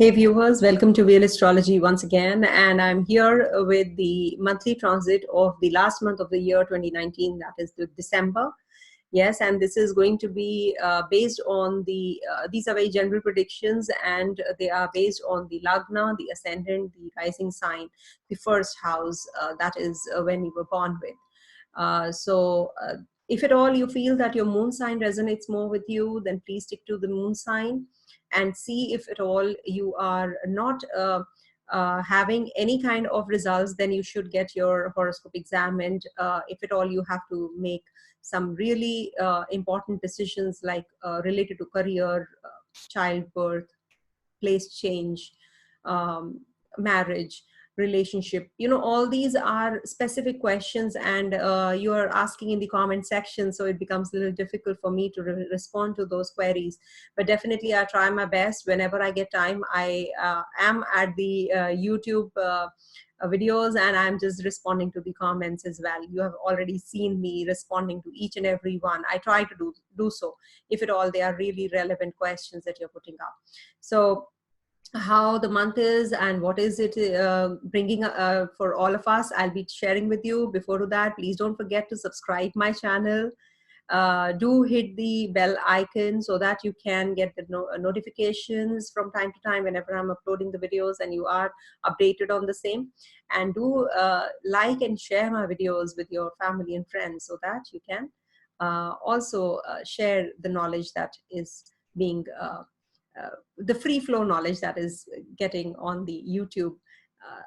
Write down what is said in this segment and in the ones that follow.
Hey viewers, welcome to Real Astrology once again, and I'm here with the monthly transit of the last month of the year 2019, that is the December. Yes, and this is going to be based on these are very general predictions, and they are based on the Lagna, the ascendant, the rising sign, the first house, that is when you were born with. If at all you feel that your moon sign resonates more with you, then please stick to the moon sign and see if at all you are not having any kind of results, then you should get your horoscope examined. If at all you have to make some really important decisions like related to career, childbirth, place change, marriage, relationship, all these are specific questions, and you are asking in the comment section, so it becomes a little difficult for me to respond to those queries. But definitely I try my best whenever I get time. I am at the YouTube videos, and I'm just responding to the comments as well. You have already seen me responding to each and every one. I try to do so if at all they are really relevant questions that you're putting up. So how the month is and what is it bringing for all of us, I'll be sharing with you. Before that, please don't forget to subscribe my channel. Do hit the bell icon so that you can get the notifications from time to time whenever I'm uploading the videos and you are updated on the same. And do like and share my videos with your family and friends so that you can also share the knowledge that is being the free flow knowledge that is getting on the YouTube.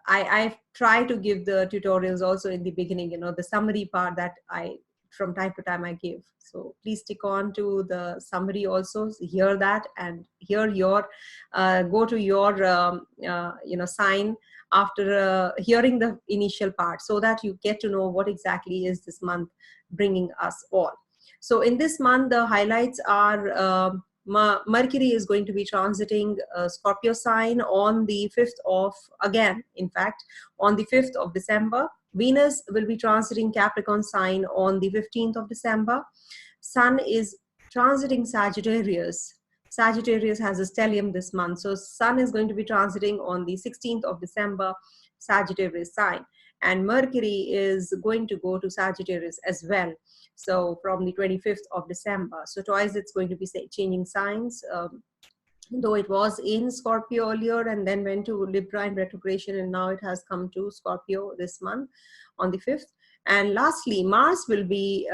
I try to give the tutorials also in the beginning, the summary part that I from time to time I give. So please stick on to the summary also, hear that, and hear your go to your sign after hearing the initial part, so that you get to know what exactly is this month bringing us all. So in this month, the highlights are Mercury is going to be transiting Scorpio sign on the 5th of, again, in fact, on the 5th of December. Venus will be transiting Capricorn sign on the 15th of December. Sun is transiting Sagittarius. Sagittarius has a stellium this month. So Sun is going to be transiting on the 16th of December, Sagittarius sign. And Mercury is going to go to Sagittarius as well. So from the 25th of December. So twice it's going to be changing signs. Though it was in Scorpio earlier and then went to Libra in retrogression, and now it has come to Scorpio this month on the 5th. And lastly, Mars will be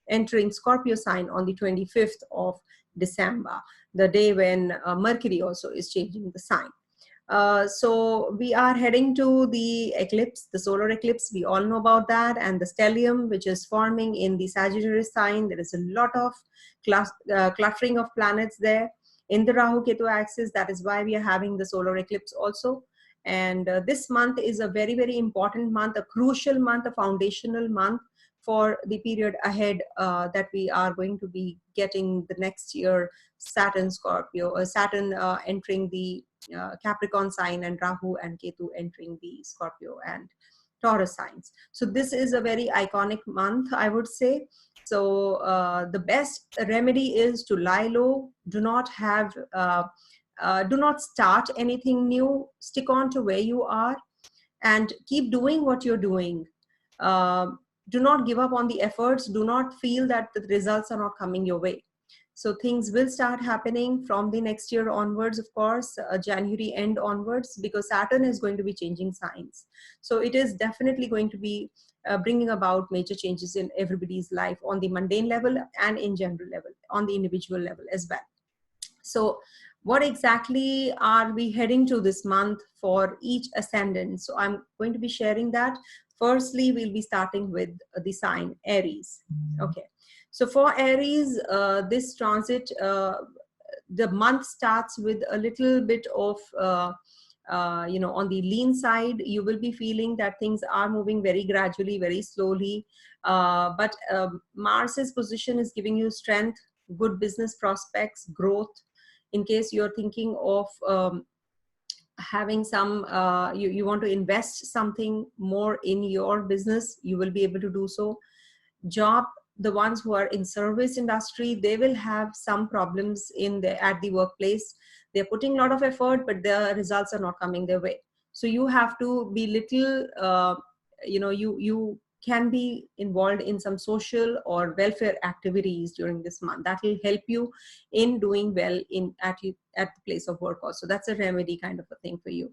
entering Scorpio sign on the 25th of December, the day when Mercury also is changing the sign. So we are heading to the eclipse, the solar eclipse. We all know about that, and the stellium which is forming in the Sagittarius sign. There is a lot of cluttering of planets there in the Rahu Ketu axis. That is why we are having the solar eclipse also. And this month is a very, very important month, a crucial month, a foundational month for the period ahead that we are going to be getting the next year. Saturn entering the Capricorn sign, and Rahu and Ketu entering the Scorpio and Taurus signs. So this is a very iconic month, I would say. So the best remedy is to lie low. Do not start anything new. Stick on to where you are and keep doing what you're doing. Do not give up on the efforts. Do not feel that the results are not coming your way. So things will start happening from the next year onwards, of course, January end onwards, because Saturn is going to be changing signs. So it is definitely going to be bringing about major changes in everybody's life on the mundane level and in general level, on the individual level as well. So what exactly are we heading to this month for each ascendant? So I'm going to be sharing that. Firstly, we'll be starting with the sign Aries. Okay. So for Aries, this transit, the month starts with a little bit of, on the lean side. You will be feeling that things are moving very gradually, very slowly. But Mars's position is giving you strength, good business prospects, growth. In case you're thinking of having some, you want to invest something more in your business, you will be able to do so. Job, the ones who are in service industry, they will have some problems at the workplace. They're putting a lot of effort, but the results are not coming their way. So you have to be little, you can be involved in some social or welfare activities during this month. That will help you in doing well at the place of work also. That's a remedy kind of a thing for you.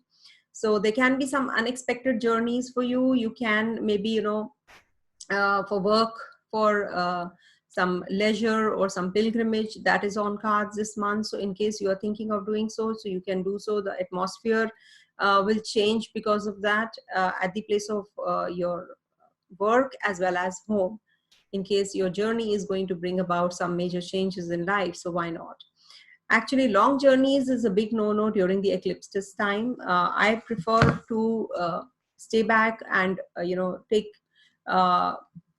So there can be some unexpected journeys for you. You can maybe, for work, for some leisure or some pilgrimage, that is on cards this month. So in case you are thinking of doing so, you can do so. The atmosphere will change because of that at the place of your work as well as home, in case your journey is going to bring about some major changes in life. So why not? Actually, long journeys is a big no-no during the eclipse this time. I prefer to stay back and take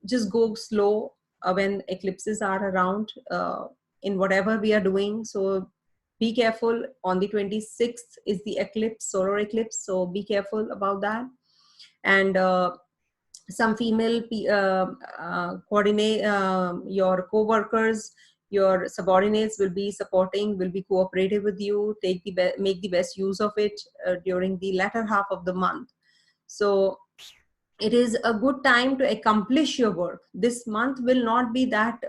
just go slow when eclipses are around in whatever we are doing. So be careful. On the 26th is the eclipse, solar eclipse, so be careful about that. And some female coordinate your co-workers, your subordinates will be supporting, will be cooperative with you. Make the best use of it during the latter half of the month. So it is a good time to accomplish your work. This month will not be that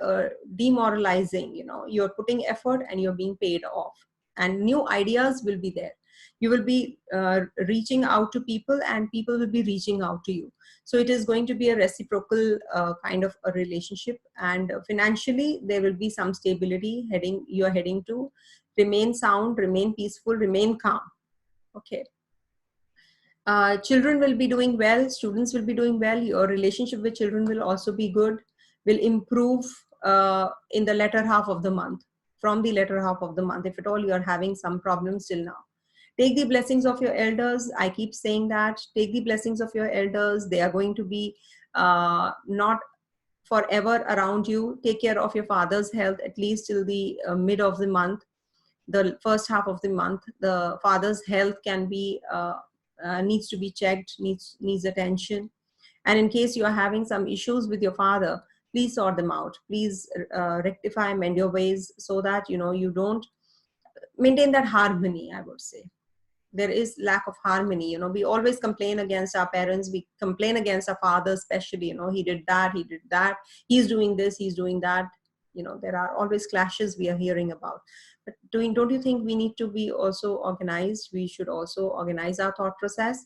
demoralizing. You're putting effort and you're being paid off, and new ideas will be there. You will be reaching out to people and people will be reaching out to you. So it is going to be a reciprocal kind of a relationship, and financially there will be some stability you're heading to. Remain sound, remain peaceful, remain calm. Okay. Children will be doing well, students will be doing well, your relationship with children will also be good, will improve in the latter half of the month, from the latter half of the month, if at all you are having some problems till now. Take the blessings of your elders. I keep saying that. Take the blessings of your elders. They are going to be not forever around you. Take care of your father's health at least till the mid of the month. The first half of the month, the father's health can be needs to be checked, needs attention. And in case you are having some issues with your father, please sort them out. Please rectify, mend your ways, so that you don't maintain that harmony. I would say there is lack of harmony. We always complain against our parents, we complain against our father especially. He did that, he's doing this, he's doing that. There are always clashes we are hearing about. But don't you think we need to be also organized? We should also organize our thought process.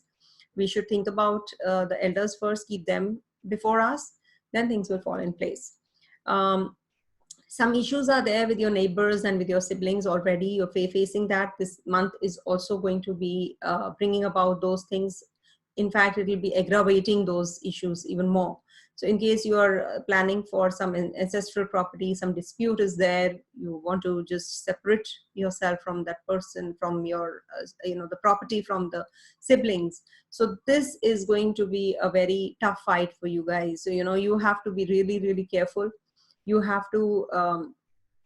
We should think about the elders first, keep them before us, then things will fall in place. Some issues are there with your neighbors and with your siblings already. You're facing that. This month is also going to be bringing about those things. In fact, it will be aggravating those issues even more. So in case you are planning for some ancestral property, some dispute is there, you want to just separate yourself from that person, from your, the property from the siblings. So this is going to be a very tough fight for you guys. So, you have to be really, really careful. You have to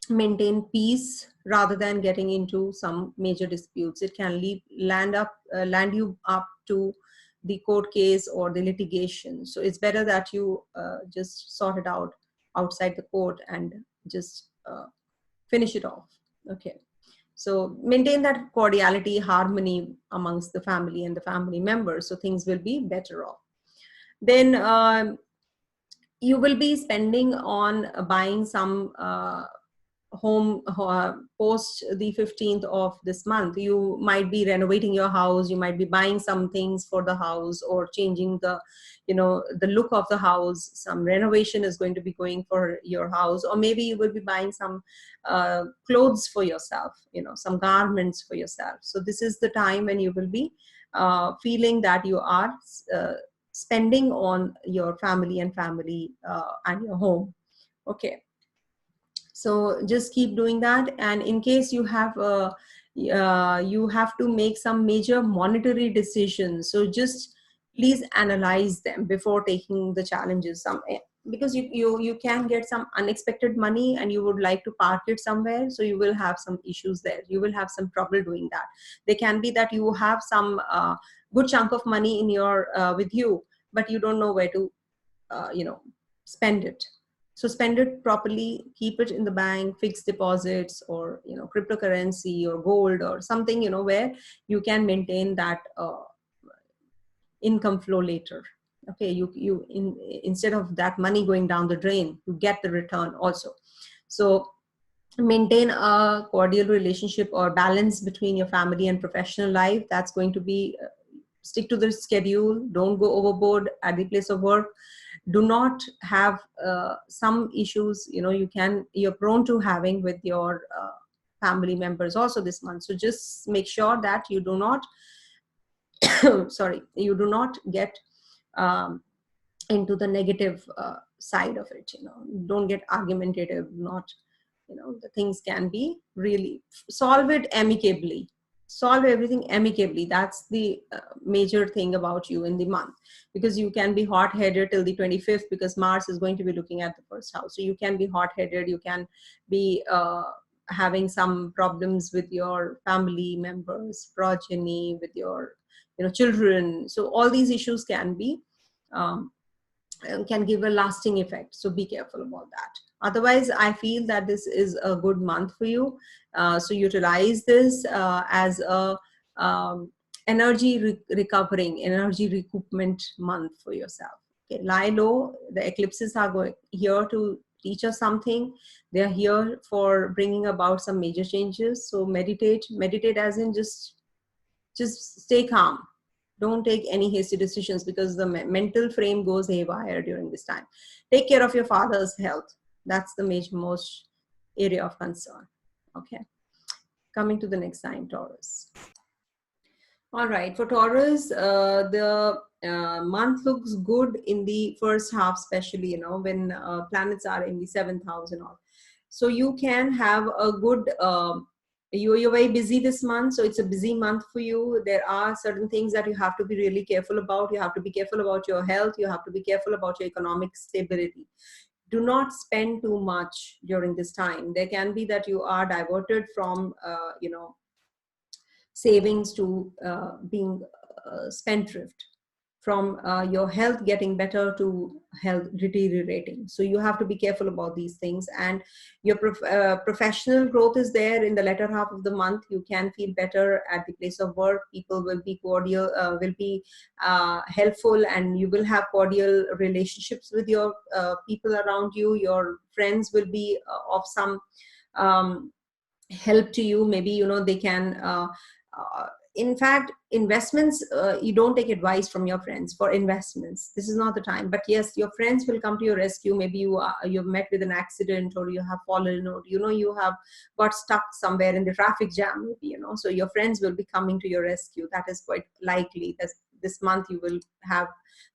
maintain peace rather than getting into some major disputes. It can land you up to the court case or the litigation. So it's better that you just sort it out outside the court and just finish it off. Okay. So maintain that cordiality, harmony amongst the family and the family members, so things will be better off. Then you will be spending on buying some home post the 15th of this month. You might be renovating your house, you might be buying some things for the house, or changing the the look of the house. Some renovation is going to be going for your house, or maybe you will be buying some clothes for yourself, some garments for yourself. So this is the time when you will be feeling that you are spending on your family and your home. Okay. So just keep doing that. And in case you have you have to make some major monetary decisions, so just please analyze them before taking the challenges. Because you can get some unexpected money and you would like to park it somewhere, so you will have some issues there. You will have some trouble doing that. There can be that you have some good chunk of money in your with you, but you don't know where to spend it. So spend it properly, keep it in the bank, fixed deposits, or, you know, cryptocurrency or gold or something, you know, where you can maintain that income flow later. Okay, instead of that money going down the drain, you get the return also. So maintain a cordial relationship or balance between your family and professional life. That's going to be, stick to the schedule, don't go overboard at the place of work. Do not have some issues, you know, you're prone to having with your family members also this month. So just make sure that you do not sorry, you do not get um, into the negative side of it. You know, don't get argumentative. Not, you know, the things can be really, solve it amicably, solve everything amicably. That's the major thing about you in the month, because you can be hot-headed till the 25th, because Mars is going to be looking at the first house. So you can be hot-headed, you can be having some problems with your family members, progeny, with your, you know, children. So all these issues can be um, can give a lasting effect. So be careful about that. Otherwise, I feel that this is a good month for you. So utilize this as a energy recovering, energy recoupment month for yourself. Okay, lie low. The eclipses are going here to teach us something. They are here for bringing about some major changes. So meditate as in just stay calm. Don't take any hasty decisions, because the mental frame goes haywire during this time. Take care of your father's health. That's the most area of concern. Okay, coming to the next sign, Taurus. All right, for Taurus, the month looks good in the first half, especially, you know, when planets are in the 7th house and all. So you can have a good, you're very busy this month, so it's a busy month for you. There are certain things that you have to be really careful about. You have to be careful about your health. You have to be careful about your economic stability. Do not spend too much during this time. There can be that you are diverted from, you know, savings to being spendthrift, from your health getting better to health deteriorating. So you have to be careful about these things. And your professional growth is there in the latter half of the month. You can feel better at the place of work. People will be cordial, will be helpful, and you will have cordial relationships with your people around you. Your friends will be of some help to you. Maybe, you know, they can in fact, investments, you don't take advice from your friends for investments. This is not the time. But yes, your friends will come to your rescue. Maybe you've met with an accident, or you have fallen, or, you know, you have got stuck somewhere in the traffic jam, maybe, you know. So your friends will be coming to your rescue. That is quite likely. This month you will have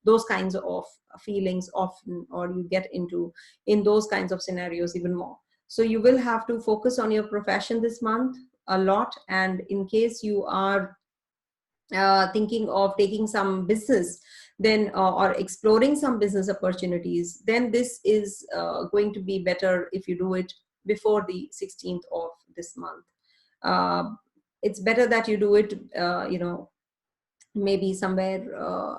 those kinds of feelings often, or you get into in those kinds of scenarios even more. So you will have to focus on your profession this month a lot. And in case you are thinking of taking some business, then or exploring some business opportunities, then this is going to be better if you do it before the 16th of this month. It's better that you do it, you know, maybe somewhere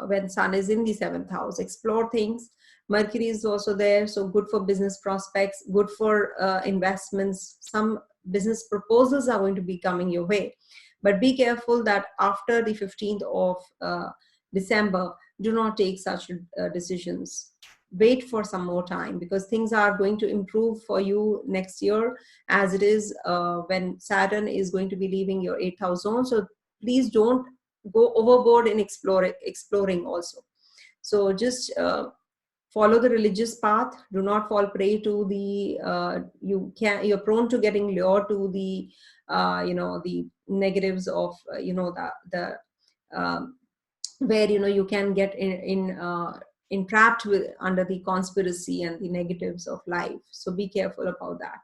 when Sun is in the 7th house. Explore things. Mercury is also there, so good for business prospects, good for investments. Some business proposals are going to be coming your way. But be careful that after the 15th of December, do not take such decisions. Wait for some more time, because things are going to improve for you next year, as it is when Saturn is going to be leaving your 8th house zone. So please don't go overboard in exploring also. So just follow the religious path. Do not fall prey to the you're prone to getting lured to the you know, the negatives of you know, the where, you know, you can get entrapped with under the conspiracy and the negatives of life. So be careful about that.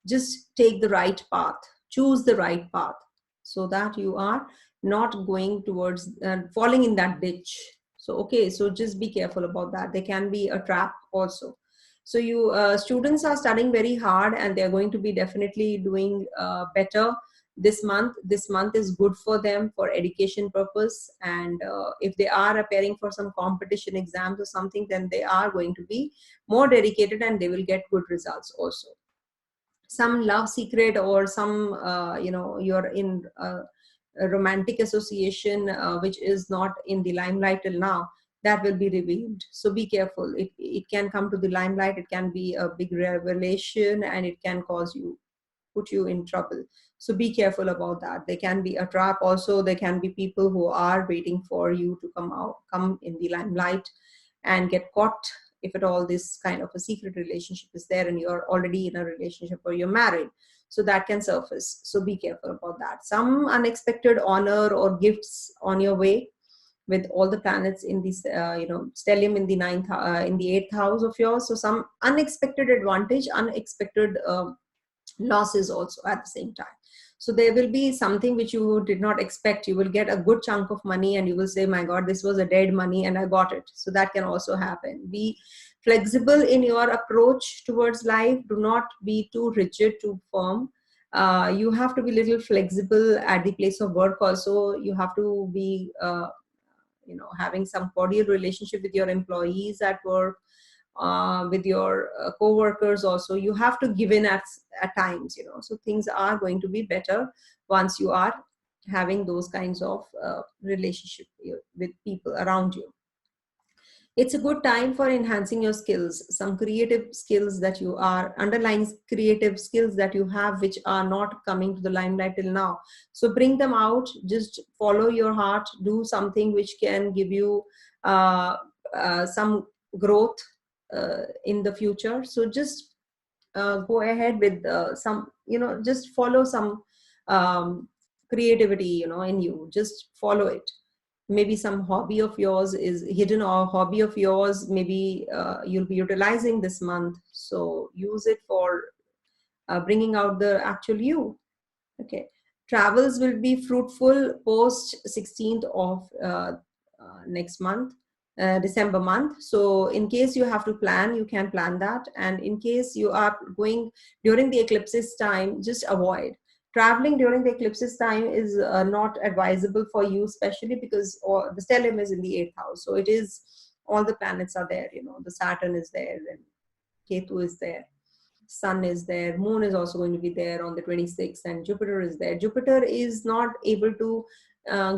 Just take the right path, choose the right path, so that you are not going towards falling in that ditch. So okay, so just be careful about that. There can be a trap also. So you students are studying very hard, and they're going to be definitely doing better this month is good for them for education purpose. And if they are appearing for some competition exams or something, then they are going to be more dedicated and they will get good results also. Some love secret or some you're in a romantic association which is not in the limelight till now, that will be revealed. So be careful. It can come to the limelight, it can be a big revelation, and it can put you in trouble. So be careful about that. There can be a trap also. There can be people who are waiting for you to come in the limelight and get caught, if at all this kind of a secret relationship is there and you're already in a relationship or you're married. So that can surface. So be careful about that. Some unexpected honor or gifts on your way, with all the planets in this stellium in the in the 8th house of yours. So some unexpected advantage, unexpected losses also at the same time. So there will be something which you did not expect. You will get a good chunk of money and you will say, my God, this was a dead money and I got it. So that can also happen. Be flexible in your approach towards life. Do not be too rigid, too firm. You have to be a little flexible at the place of work also. You have to be having some cordial relationship with your employees at work, with your co-workers also. You have to give in at times, so things are going to be better once you are having those kinds of relationship with people around you. It's a good time for enhancing your skills, some creative skills that you are, underlying creative skills that you have, which are not coming to the limelight till now. So bring them out, just follow your heart, do something which can give you some growth in the future. So just go ahead with some, just follow some creativity, in you, just follow it. Maybe some hobby of yours is hidden, or hobby of yours maybe you'll be utilizing this month. So use it for bringing out the actual you. Okay. Travels will be fruitful post 16th of next month, December month. So in case you have to plan, you can plan that. And in case you are going during the eclipses time, just avoid. Traveling during the eclipses time is not advisable for you, especially because the stellium is in the 8th house. So it is, all the planets are there, the Saturn is there and Ketu is there. Sun is there, Moon is also going to be there on the 26th, and Jupiter is there. Jupiter is not able to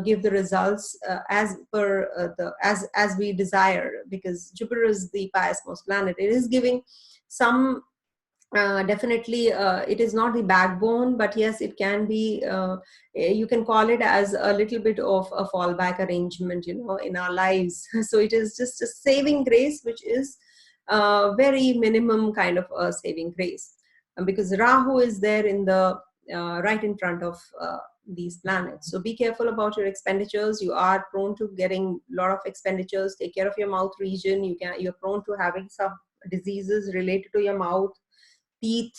give the results as per as we desire, because Jupiter is the pious most planet. It is giving some definitely it is not the backbone, but yes, it can be you can call it as a little bit of a fallback arrangement, in our lives. So it is just a saving grace, which is very minimum kind of a saving grace, because Rahu is there in the right in front of these planets. So be careful about your expenditures. You are prone to getting a lot of expenditures. Take care of your mouth region. You're prone to having some diseases related to your mouth, teeth.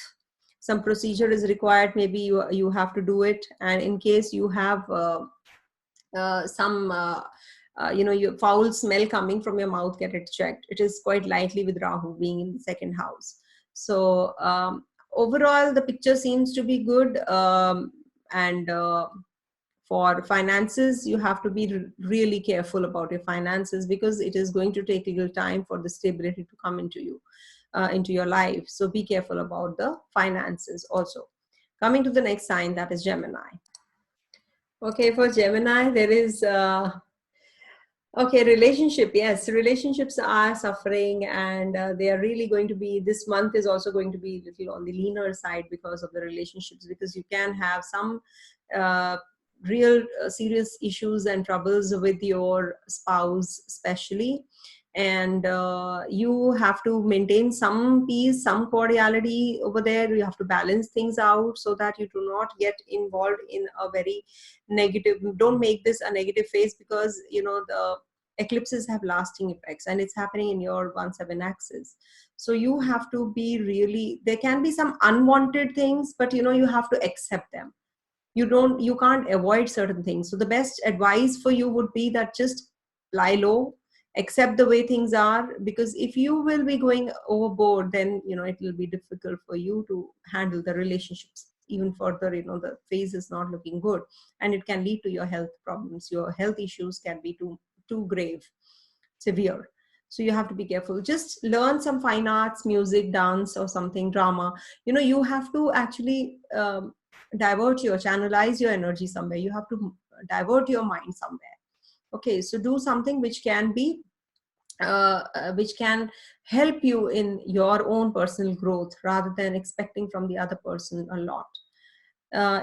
Some procedure is required, maybe you have to do it. And in case you have some your foul smell coming from your mouth, get it checked. It is quite likely with Rahu being in the 2nd house. So overall the picture seems to be good. And for finances, you have to be really careful about your finances, because it is going to take a little time for the stability to come into you, into your life. So be careful about the finances also. Coming to the next sign, that is Gemini. Okay, for Gemini, there is okay, relationship. Yes, relationships are suffering, and they are really going to be, this month is also going to be a little on the leaner side because of the relationships, because you can have some real serious issues and troubles with your spouse especially. And you have to maintain some peace, some cordiality over there. You have to balance things out so that you do not get involved in a very negative, don't make this a negative phase, because the eclipses have lasting effects and it's happening in your 1/7 axis. So you have to be really, there can be some unwanted things, but you have to accept them. You can't avoid certain things. So the best advice for you would be that just lie low, accept the way things are, because if you will be going overboard, then it will be difficult for you to handle the relationships even further, the phase is not looking good, and it can lead to your health problems. Your health issues can be too grave, severe. So you have to be careful. Just learn some fine arts, music, dance, or something, drama. You have to actually channelize your energy somewhere. You have to divert your mind somewhere. Okay, so do something which can be which can help you in your own personal growth, rather than expecting from the other person a lot.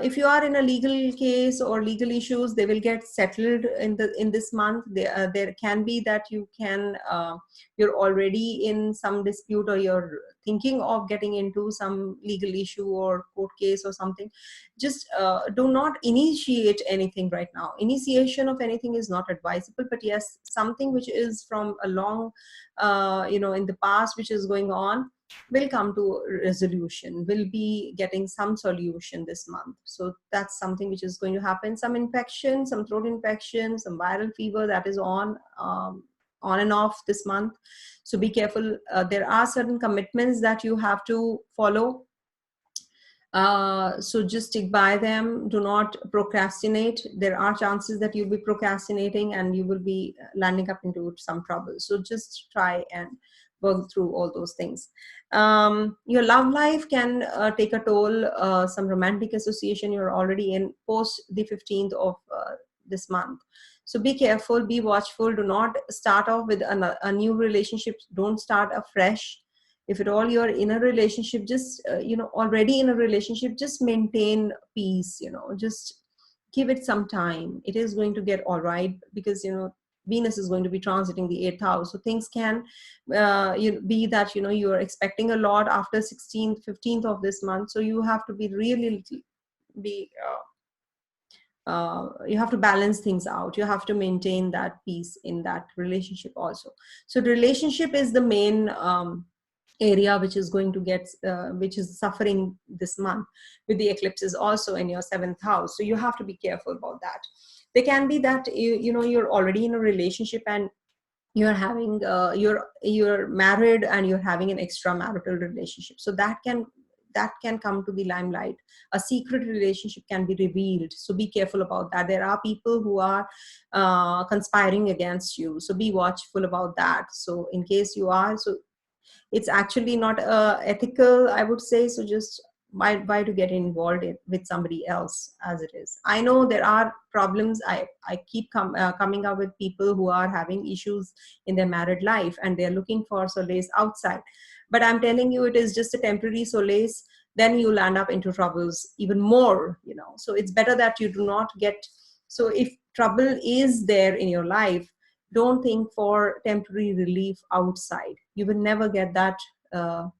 If you are in a legal case or legal issues, they will get settled in this month. There can be that you're already in some dispute, or you're thinking of getting into some legal issue or court case or something. Just do not initiate anything right now. Initiation of anything is not advisable, but yes, something which is from a long in the past, which is going on, will come to resolution, will be getting some solution this month. So that's something which is going to happen. Some infection, some throat infection, some viral fever, that is on and off this month. So be careful. There are certain commitments that you have to follow. So just stick by them. Do not procrastinate. There are chances that you'll be procrastinating and you will be landing up into some trouble. So just try and work through all those things. Your love life can take a toll. Some romantic association you're already in post the 15th of this month. So be careful, be watchful. Do not start off with a new relationship. Don't start afresh. If at all you're in a relationship, just already in a relationship, just maintain peace. Just give it some time. It is going to get all right, because Venus is going to be transiting the 8th house. So things can be that you are expecting a lot after 16th 15th of this month. So you have to be really you have to balance things out. You have to maintain that peace in that relationship also. So the relationship is the main area which is going to get which is suffering this month, with the eclipses also in your 7th house. So you have to be careful about that. There can be that you're already in a relationship and you're having you're married and you're having an extramarital relationship. So that can come to the limelight. A secret relationship can be revealed. So be careful about that. There are people who are conspiring against you. So be watchful about that. So in case you are, so it's actually not ethical, I would say. So just why to get involved with somebody else as it is. I know there are problems. I keep coming up with people who are having issues in their married life and they're looking for solace outside. But I'm telling you, it is just a temporary solace. Then you land up into troubles even more, So it's better that you do not get. So if trouble is there in your life, don't think for temporary relief outside. You will never get that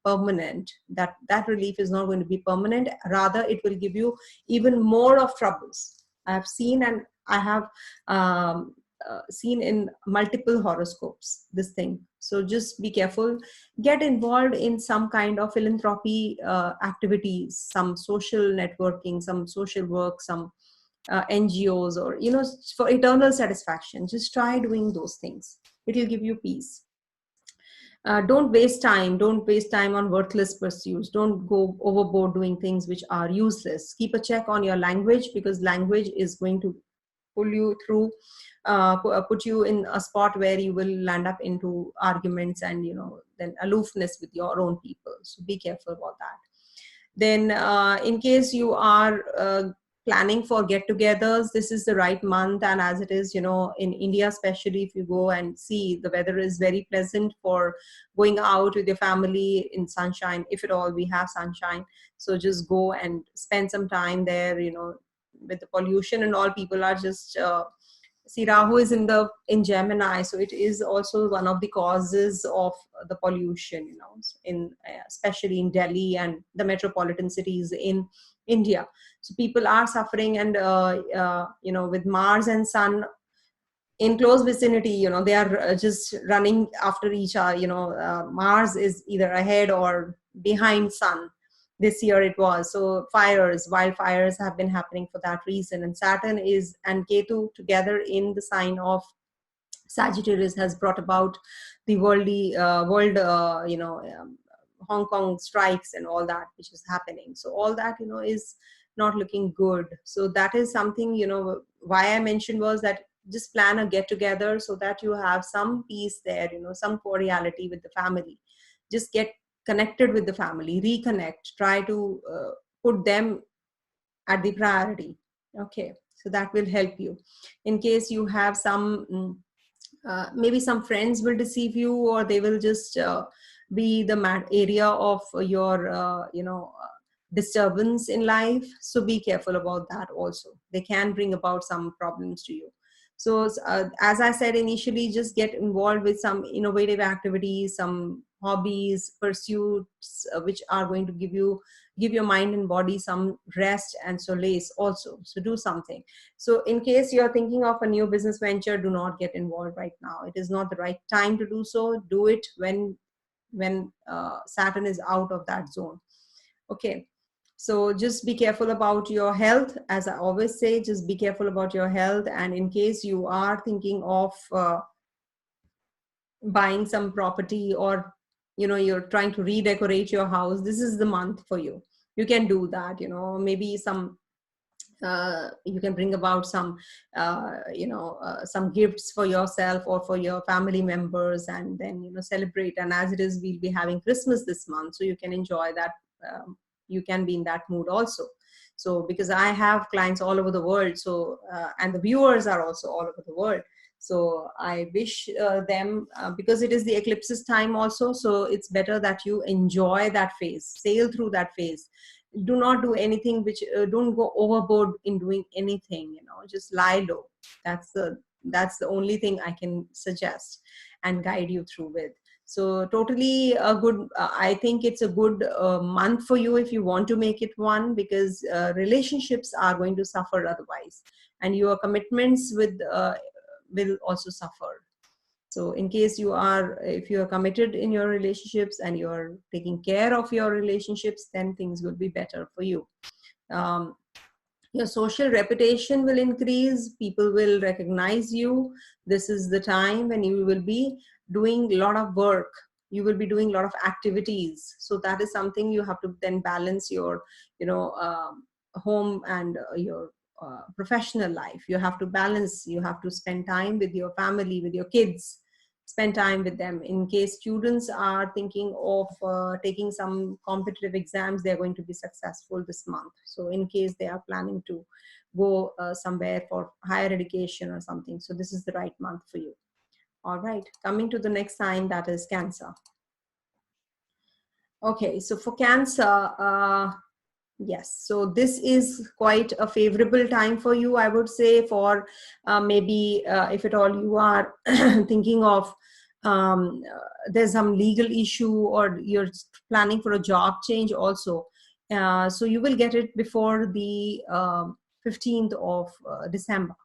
permanent. That relief is not going to be permanent. Rather, it will give you even more of troubles. I have seen, and I have seen in multiple horoscopes this thing. So just be careful. Get involved in some kind of philanthropy activities, some social networking, some social work, some NGOs, or for eternal satisfaction. Just try doing those things. It will give you peace. Don't waste time. Don't waste time on worthless pursuits. Don't go overboard doing things which are useless. Keep a check on your language, because language is going to pull you through, put you in a spot where you will land up into arguments and then aloofness with your own people. So be careful about that. Then in case you are planning for get-togethers, this is the right month. And as it is, in India especially, if you go and see, the weather is very pleasant for going out with your family in sunshine, if at all we have sunshine. So just go and spend some time there. With the pollution and all, people are just see, Rahu is in Gemini, so it is also one of the causes of the pollution, especially in Delhi and the metropolitan cities in India. So people are suffering, and with Mars and Sun in close vicinity, they are just running after each other. Mars is either ahead or behind Sun. This year it was. So wildfires have been happening for that reason. And Saturn and Ketu together in the sign of Sagittarius has brought about the world Hong Kong strikes and all that which is happening. So all that, is not looking good. So that is something, why I mentioned was that just plan a get together so that you have some peace there, some cordiality with the family. Just get connected with the family, reconnect, try to put them at the priority. Okay, so that will help you. In case you have some maybe some friends will deceive you, or they will just be the area of your disturbance in life. So be careful about that also. They can bring about some problems to you. So as I said initially, just get involved with some innovative activities, some hobbies, pursuits which are going to give your mind and body some rest and solace also. So do something. So in case you're thinking of a new business venture, do not get involved right now. It is not the right time to do so. Do it when Saturn is out of that zone. Okay. So just be careful about your health. As I always say, just be careful about your health. And in case you are thinking of buying some property, or you're trying to redecorate your house, this is the month for you. You can do that. Maybe some you can bring about some some gifts for yourself or for your family members, and then celebrate. And as it is, we'll be having Christmas this month, so you can enjoy that. You can be in that mood also. So because I have clients all over the world, so and the viewers are also all over the world, so I wish them, because it is the eclipses time also, so it's better that you enjoy that phase, sail through that phase. Do not do anything which don't go overboard in doing anything, just lie low. That's the only thing I can suggest and guide you through with. So totally a good, I think it's a good month for you if you want to make it one, because relationships are going to suffer otherwise, and your commitments will also suffer. So in case if you are committed in your relationships and you're taking care of your relationships, then things will be better for you. Your social reputation will increase. People will recognize you. This is the time when you will be doing a lot of work. You will be doing a lot of activities. So that is something you have to then balance your, home and your professional life. You have to balance. You have to spend time with your family, with your kids. Spend time with them. In case students are thinking of taking some competitive exams, they're going to be successful this month. So in case they are planning to go somewhere for higher education or something, so this is the right month for you. All right, coming to the next sign, that is Cancer. Okay, so for Cancer, yes, so this is quite a favorable time for you, I would say, for maybe if at all you are thinking of there's some legal issue, or you're planning for a job change also. So you will get it before the 15th of December.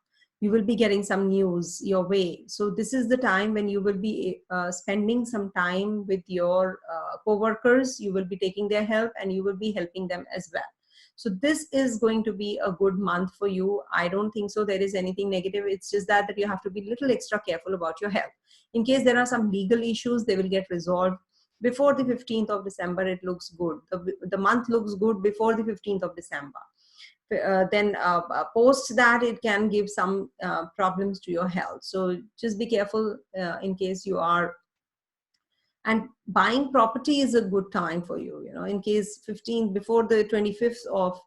You will be getting some news your way. So this is the time when you will be spending some time with your co-workers. You will be taking their help, and you will be helping them as well. So this is going to be a good month for you. I don't think so there is anything negative. It's just that you have to be a little extra careful about your health. In case there are some legal issues, they will get resolved before the 15th of December. It looks good. The month looks good before the 15th of December. Then post that, it can give some problems to your health. So just be careful in case you are. And buying property is a good time for you, in case 15th, before the 25th of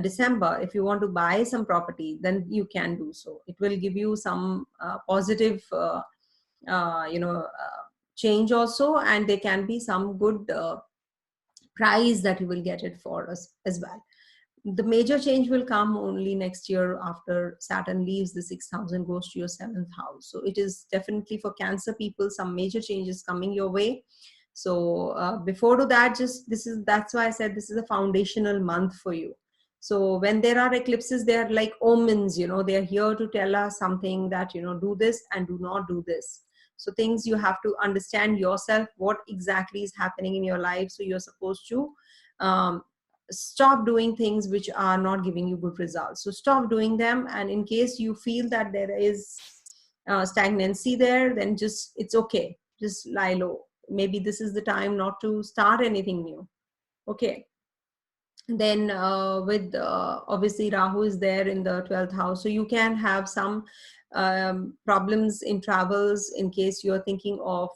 December, if you want to buy some property, then you can do so. It will give you some positive change also, and there can be some good price that you will get it for us as well. The major change will come only next year after Saturn leaves the 6th house and goes to your 7th house. So it is definitely for Cancer people, some major changes coming your way. So before to that, that's why I said this is a foundational month for you. So when there are eclipses, they are like omens, they are here to tell us something that, do this and do not do this. So things you have to understand yourself, what exactly is happening in your life. So you're supposed to stop doing things which are not giving you good results. So stop doing them. And in case you feel that there is stagnancy there, then it's okay. Just lie low. maybe this is the time not to start anything new. Okay. Then with obviously Rahu is there in the 12th house, so you can have some problems in travels in case you're thinking of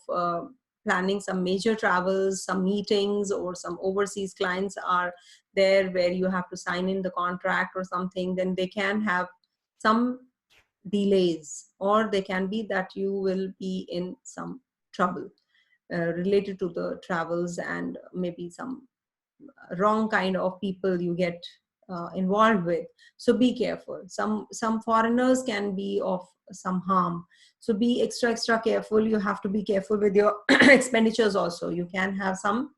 planning some major travels, some meetings, or some overseas clients are there where you have to sign in the contract or something. Then they can have some delays, or they can be that you will be in some trouble related to the travels, and maybe some wrong kind of people you get involved with. So be careful. Some foreigners can be of some harm, so be extra careful. You have to be careful with your expenditures also. You can have some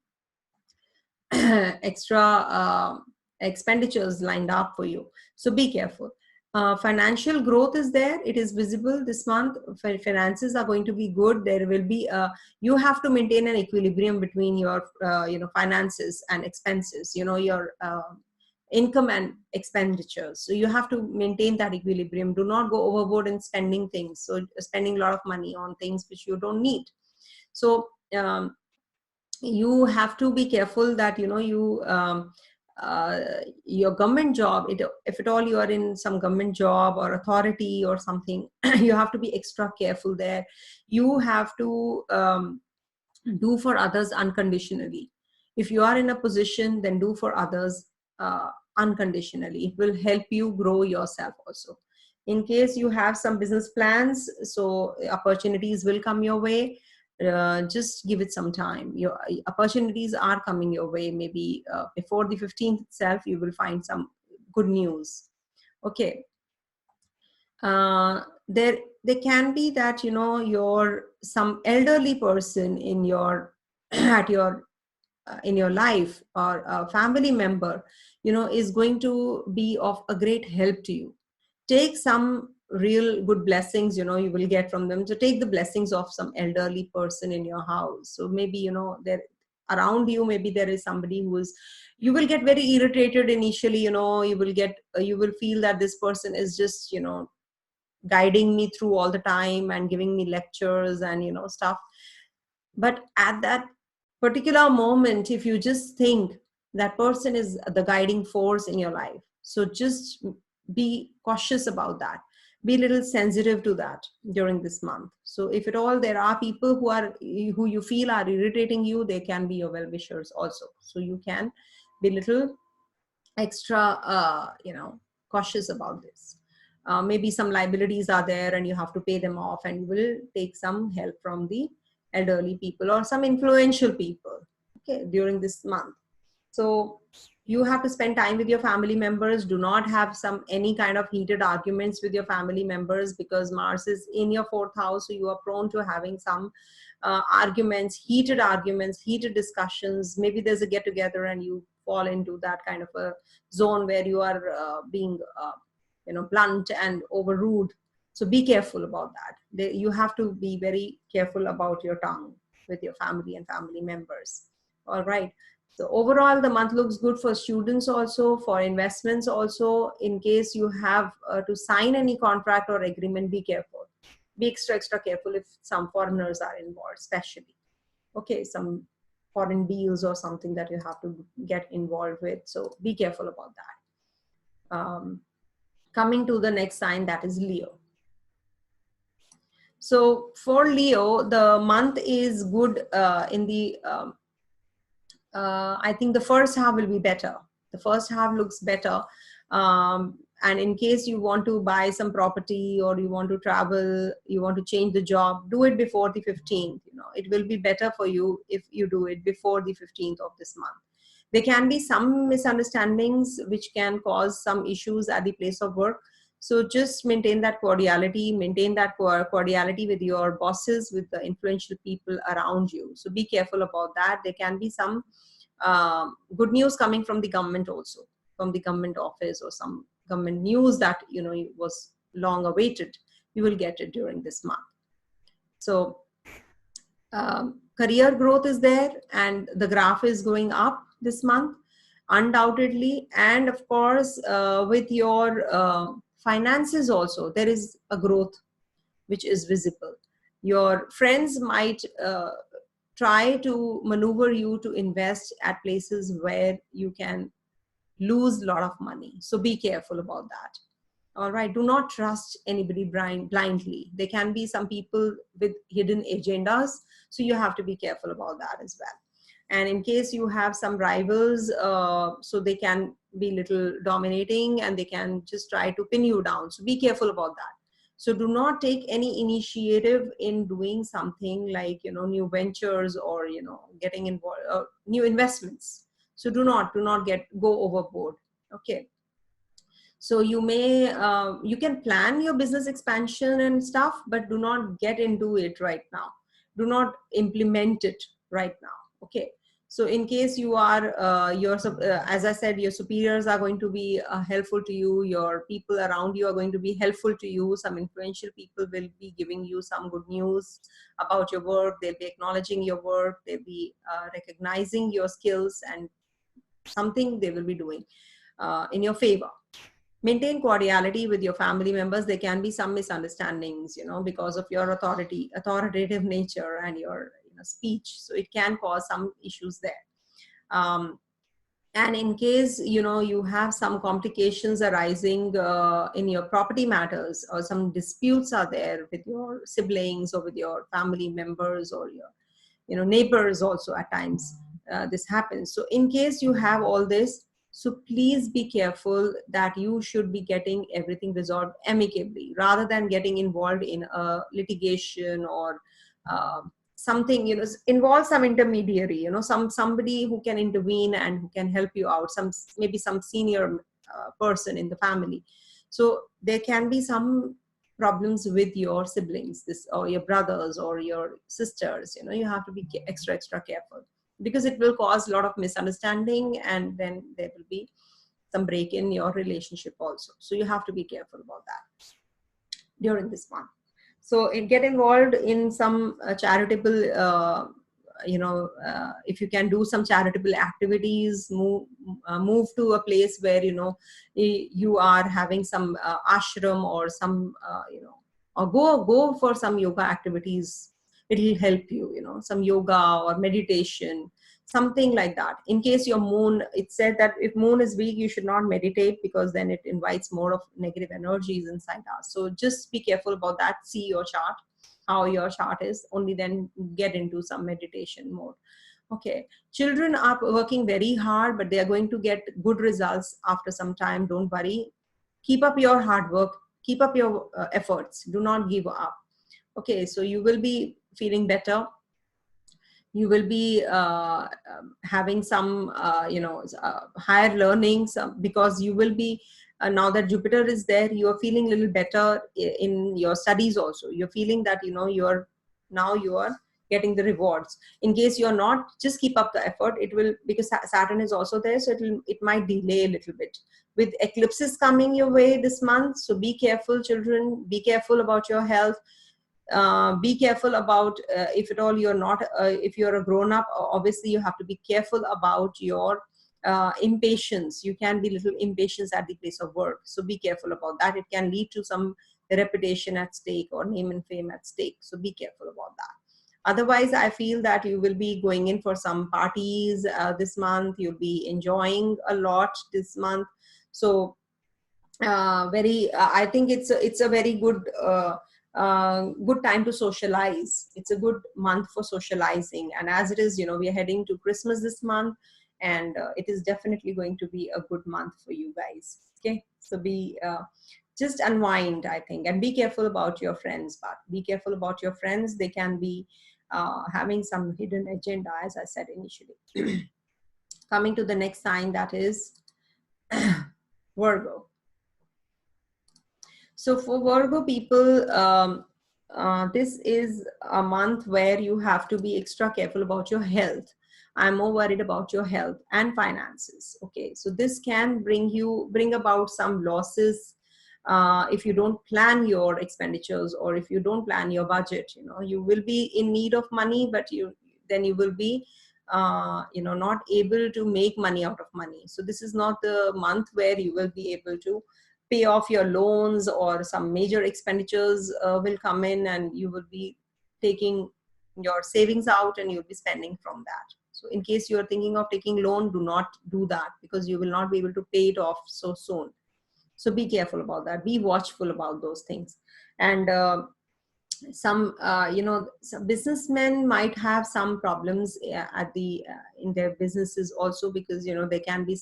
extra expenditures lined up for you, so be careful. Financial growth is there, it is visible this month. Finances are going to be good. There will be you have to maintain an equilibrium between your finances and expenses, your income and expenditures. So you have to maintain that equilibrium. Do not go overboard in spending things, so spending a lot of money on things which you don't need. So you have to be careful that your government job, if at all you are in some government job or authority or something, you have to be extra careful there. You have to do for others unconditionally. If you are in a position, then do for others unconditionally. It will help you grow yourself also. In case you have some business plans, so opportunities will come your way. Just give it some time. Your opportunities are coming your way. Maybe before the 15th itself, you will find some good news. Okay. There can be that your some elderly person in your at your in your life, or a family member is going to be of a great help to you. Take some real good blessings you will get from them. So take the blessings of some elderly person in your house. So maybe there around you, maybe there is somebody who is, you will get very irritated initially. You will feel that this person is just guiding me through all the time and giving me lectures and stuff. But at that particular moment, if you just think that person is the guiding force in your life, so just be cautious about that. Be a little sensitive to that during this month. So if at all there are people who you feel are irritating you, they can be your well-wishers also. So you can be a little extra cautious about this. Maybe some liabilities are there and you have to pay them off, and you will take some help from the elderly people or some influential people, okay, during this month. So you have to spend time with your family members. Do not have any kind of heated arguments with your family members, because Mars is in your 4th house. So you are prone to having some arguments, heated discussions. Maybe there's a get together and you fall into that kind of a zone where you are being blunt and over rude. So be careful about that. You have to be very careful about your tongue with your family and family members. All right. So overall, the month looks good for students also, for investments also. In case you have to sign any contract or agreement, be careful. Be extra careful if some foreigners are involved, especially. Okay, some foreign deals or something that you have to get involved with. So be careful about that. Coming to the next sign, that is Leo. So for Leo, the month is good in the I think the first half will be better. The first half looks better. And in case you want to buy some property, or you want to travel, you want to change the job, do it before the 15th. It will be better for you if you do it before the 15th of this month. There can be some misunderstandings which can cause some issues at the place of work. So just maintain that cordiality, with your bosses, with the influential people around you. So be careful about that. There can be some good news coming from the government also, from the government office, or some government news that was long awaited. You will get it during this month. So career growth is there, and the graph is going up this month, undoubtedly. And of course, with your finances also, there is a growth which is visible. Your friends might try to maneuver you to invest at places where you can lose a lot of money. So be careful about that. All right. Do not trust anybody blindly. There can be some people with hidden agendas. So you have to be careful about that as well. And in case you have some rivals, so they can be little dominating and they can just try to pin you down. So be careful about that. So do not take any initiative in doing something like, new ventures or, getting involved, new investments. So do not go overboard. Okay. So you may, you can plan your business expansion and stuff, but do not get into it right now. Do not implement it right now. Okay. So in case you are, as I said, your superiors are going to be helpful to you. Your people around you are going to be helpful to you. Some influential people will be giving you some good news about your work. They'll be acknowledging your work. They'll be recognizing your skills, and something they will be doing in your favor. Maintain cordiality with your family members. There can be some misunderstandings, because of your authoritative nature and your speech. So it can cause some issues there. And in case, you have some complications arising in your property matters, or some disputes are there with your siblings or with your family members or your, neighbors also at times, this happens. So in case you have all this, so please be careful that you should be getting everything resolved amicably rather than getting involved in a litigation or something, involve some intermediary, somebody who can intervene and who can help you out, maybe some senior person in the family. So there can be some problems with your siblings, or your brothers or your sisters. You have to be extra careful, because it will cause a lot of misunderstanding, and then there will be some break in your relationship also. So you have to be careful about that during this month. So get involved in some charitable, if you can do some charitable activities, move to a place where, you are having some ashram or some, or go for some yoga activities. It will help you, some yoga or meditation, something like that. In case your moon, it said that if moon is weak, you should not meditate, because then it invites more of negative energies inside us. So just be careful about that. See your chart, how your chart is, only then get into some meditation mode. Okay. Children are working very hard, but they are going to get good results after some time. Don't worry. Keep up your hard work. Keep up your efforts. Do not give up. Okay. So you will be feeling better. You will be having some, higher learnings, because you will be, now that Jupiter is there, you are feeling a little better in your studies also. You're feeling that, you are getting the rewards. In case you're not, just keep up the effort. It will, because Saturn is also there, so it might delay a little bit. With eclipses coming your way this month, so be careful, children. Be careful about your health. Be careful about, if at all you're not, if you're a grown up, obviously you have to be careful about your impatience. You can be little impatience at the place of work. So be careful about that. It can lead to some reputation at stake or name and fame at stake. So be careful about that. Otherwise, I feel that you will be going in for some parties this month. You'll be enjoying a lot this month. So I think it's a very good good time to socialize. It's a good month for socializing, and as it is, we are heading to Christmas this month, and it is definitely going to be a good month for you guys. Okay, so be just unwind, I think, and be careful about your friends. But be careful about your friends. They can be having some hidden agenda, as I said initially. Coming to the next sign, that is Virgo. So for Virgo people, this is a month where you have to be extra careful about your health. I'm more worried about your health and finances. Okay, so this can bring about some losses if you don't plan your expenditures, or if you don't plan your budget. You will be in need of money, but then you will be not able to make money out of money. So this is not the month where you will be able to pay off your loans, or some major expenditures will come in, and you will be taking your savings out and you'll be spending from that. So in case you're thinking of taking loan, do not do that, because you will not be able to pay it off so soon. So be careful about that. Be watchful about those things. And some some businessmen might have some problems at the in their businesses also, because there can be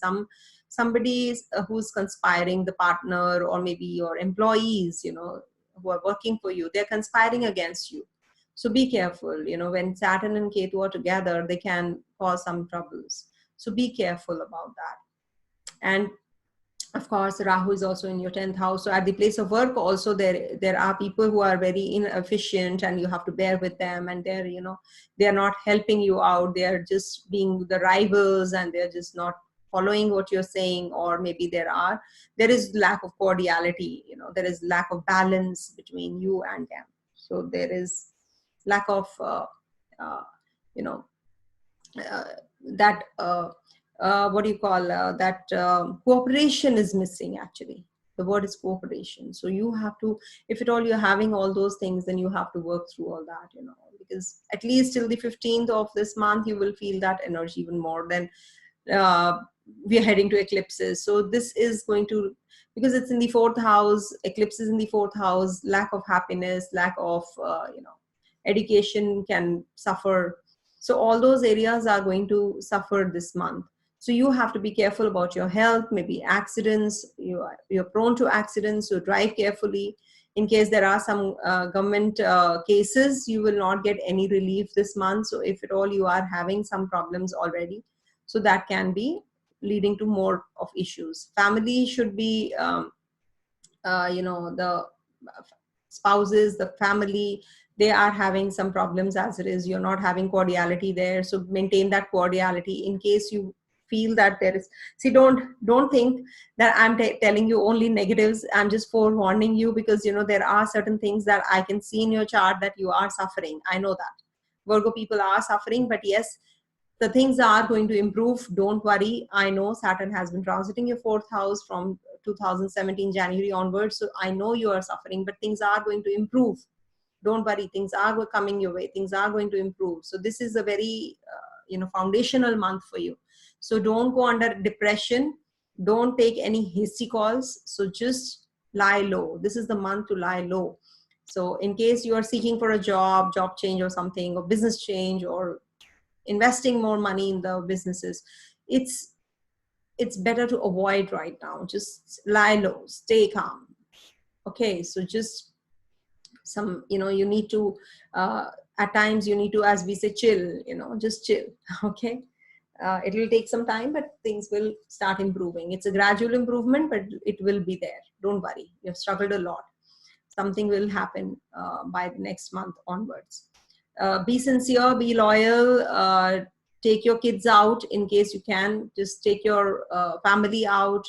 somebody who's conspiring, the partner or maybe your employees, who are working for you, they're conspiring against you. So be careful. When Saturn and Ketu are together, they can cause some troubles. So be careful about that. And of course, Rahu is also in your 10th house. So at the place of work also, there are people who are very inefficient, and you have to bear with them, and they're not helping you out. They're just being the rivals, and they're just not following what you're saying. Or maybe there is lack of cordiality, there is lack of balance between you and them. So there is lack of that what do you call that cooperation is missing. Actually, the word is cooperation. So you have to, if at all you're having all those things, then you have to work through all that, because at least till the 15th of this month you will feel that energy even more. Then we are heading to eclipses. So this is going to, because it's in the 4th house, eclipse is in the 4th house, lack of happiness, lack of education can suffer. So all those areas are going to suffer this month. So you have to be careful about your health, maybe accidents. You're prone to accidents, so drive carefully. In case there are some government cases, you will not get any relief this month. So if at all you are having some problems already, so that can be leading to more of issues. Family should be, the spouses, the family, they are having some problems as it is. You're not having cordiality there. So maintain that cordiality. In case you feel that there is, see, don't think that I'm telling you only negatives. I'm just forewarning you, because there are certain things that I can see in your chart that you are suffering. I know that Virgo people are suffering, but yes, the things are going to improve. Don't worry. I know Saturn has been transiting your 4th house from 2017 January onwards. So I know you are suffering, but things are going to improve. Don't worry. Things are coming your way. Things are going to improve. So this is a very, foundational month for you. So don't go under depression. Don't take any hasty calls. So just lie low. This is the month to lie low. So in case you are seeking for a job change or something, or business change, or investing more money in the businesses, it's better to avoid right now. Just lie low, stay calm. Okay, so just you need to at times you need to, as we say, chill, just chill. Okay, it will take some time, but things will start improving. It's a gradual improvement, but it will be there. Don't worry. You have struggled a lot. Something will happen by the next month onwards. Be sincere, be loyal, take your kids out in case you can. Just take your family out.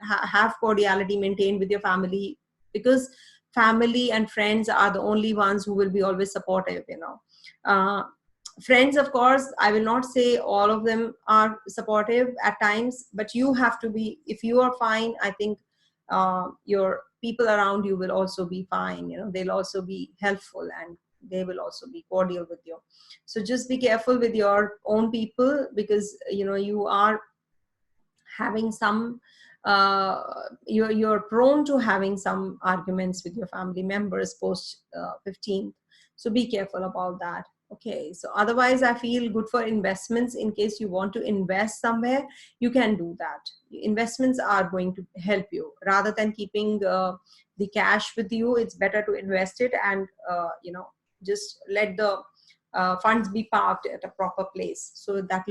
Have cordiality maintained with your family, because family and friends are the only ones who will be always supportive. Friends, of course, I will not say all of them are supportive at times, but you have to be. If you are fine, I think your people around you will also be fine. They'll also be helpful, and they will also be cordial with you. So just be careful with your own people, because you are having some you're prone to having some arguments with your family members post 15th. So be careful about that. Okay, so otherwise I feel good for investments. In case you want to invest somewhere, you can do that. Investments are going to help you rather than keeping the cash with you. It's better to invest it, and just let the funds be parked at a proper place. So that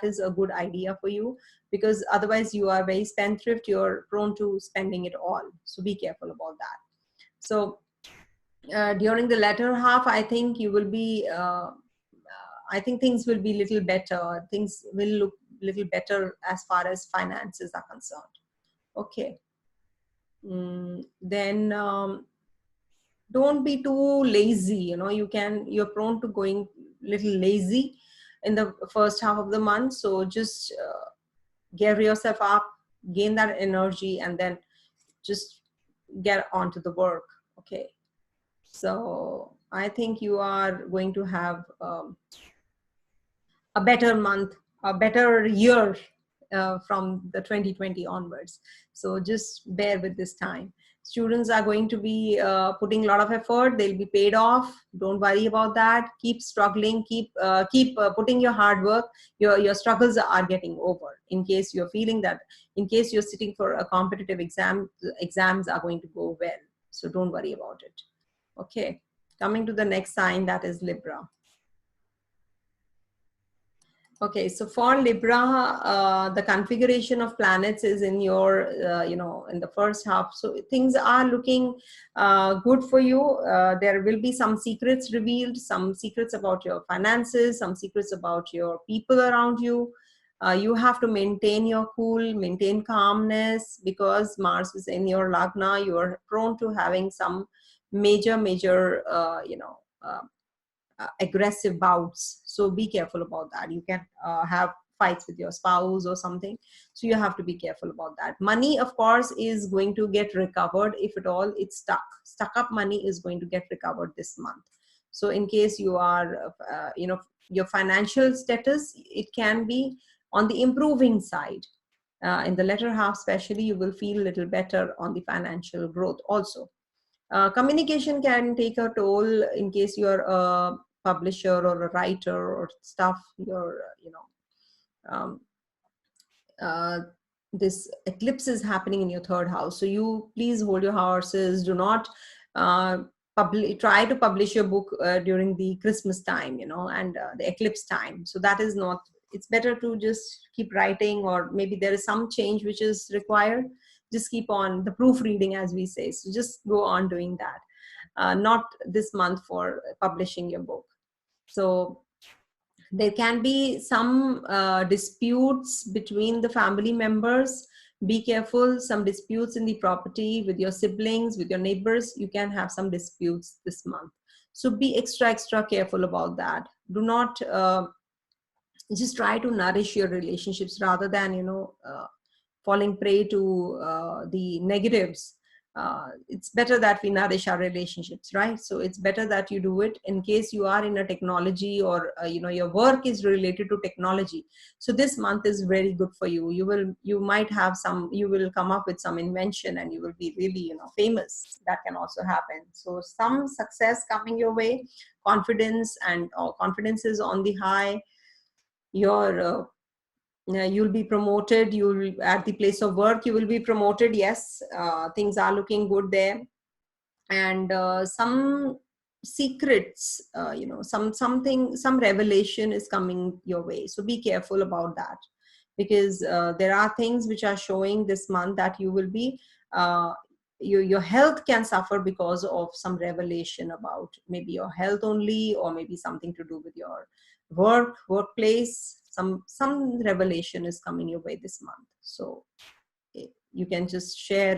is a good idea for you, because otherwise you are very spendthrift. You're prone to spending it all. So be careful about that. So during the latter half, I think you will be I think things will be little better. Things will look little better as far as finances are concerned. Okay. Then don't be too lazy. You're prone to going little lazy in the first half of the month. So just gear yourself up, gain that energy, and then just get onto the work. Okay. So I think you are going to have a better month, a better year from the 2020 onwards. So just bear with this time. Students are going to be putting a lot of effort. They'll be paid off. Don't worry about that. Keep struggling. Keep putting your hard work. Your struggles are getting over. In case you're feeling that, in case you're sitting for a competitive exam, exams are going to go well. So don't worry about it. Okay. Coming to the next sign, that is Libra. Okay, so for Libra, the configuration of planets is in your, in the first half. So things are looking good for you. There will be some secrets revealed, some secrets about your finances, some secrets about your people around you. You have to maintain your cool, maintain calmness, because Mars is in your Lagna. You are prone to having some major, aggressive bouts. So be careful about that. You can have fights with your spouse or something. So you have to be careful about that. Money, of course, is going to get recovered. If at all it's stuck up money is going to get recovered this month. So in case you are, your financial status, it can be on the improving side. In the latter half, especially, you will feel a little better on the financial growth also. Communication can take a toll in case you're a publisher or a writer or stuff. You're, um, uh, this eclipse is happening in your third house. So you please hold your horses. Do not try to publish your book during the Christmas time, and the eclipse time. So that is not, it's better to just keep writing, or maybe there is some change which is required. Just keep on the proofreading, as we say. So just go on doing that. Not this month for publishing your book. So there can be some disputes between the family members. Be careful. Some disputes in the property with your siblings, with your neighbors. You can have some disputes this month. So be extra careful about that. Do not just try to nourish your relationships rather than, falling prey to the negatives. It's better that we nourish our relationships, right? So it's better that you do it. In case you are in a technology, or your work is related to technology, so this month is very good for you. You will come up with some invention, and you will be really, famous. That can also happen. So some success coming your way. Confidence is on the high. You'll be promoted. You'll, at the place of work, you will be promoted. Yes, things are looking good there. And some secrets, some revelation is coming your way. So be careful about that, because there are things which are showing this month that you will be, your health can suffer because of some revelation about maybe your health only, or maybe something to do with your workplace. Some revelation is coming your way this month. So you can just share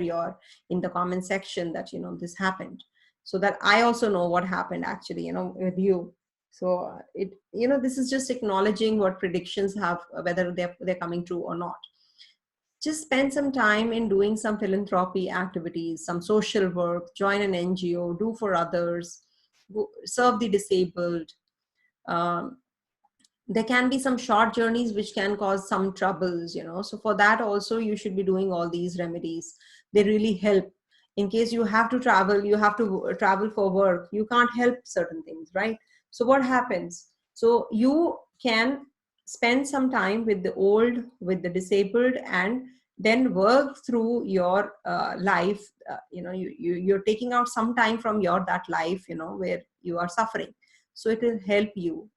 in the comment section that this happened, so that I also know what happened actually, with you. So this is just acknowledging what predictions have, whether they're coming true or not. Just spend some time in doing some philanthropy activities, some social work, join an NGO, do for others, serve the disabled. There can be some short journeys which can cause some troubles, so for that also you should be doing all these remedies. They really help. In case you have to travel for work, you can't help certain things, right? So what happens? So you can spend some time with the old, with the disabled, and then work through your life. You're taking out some time from that life, where you are suffering. So it will help you.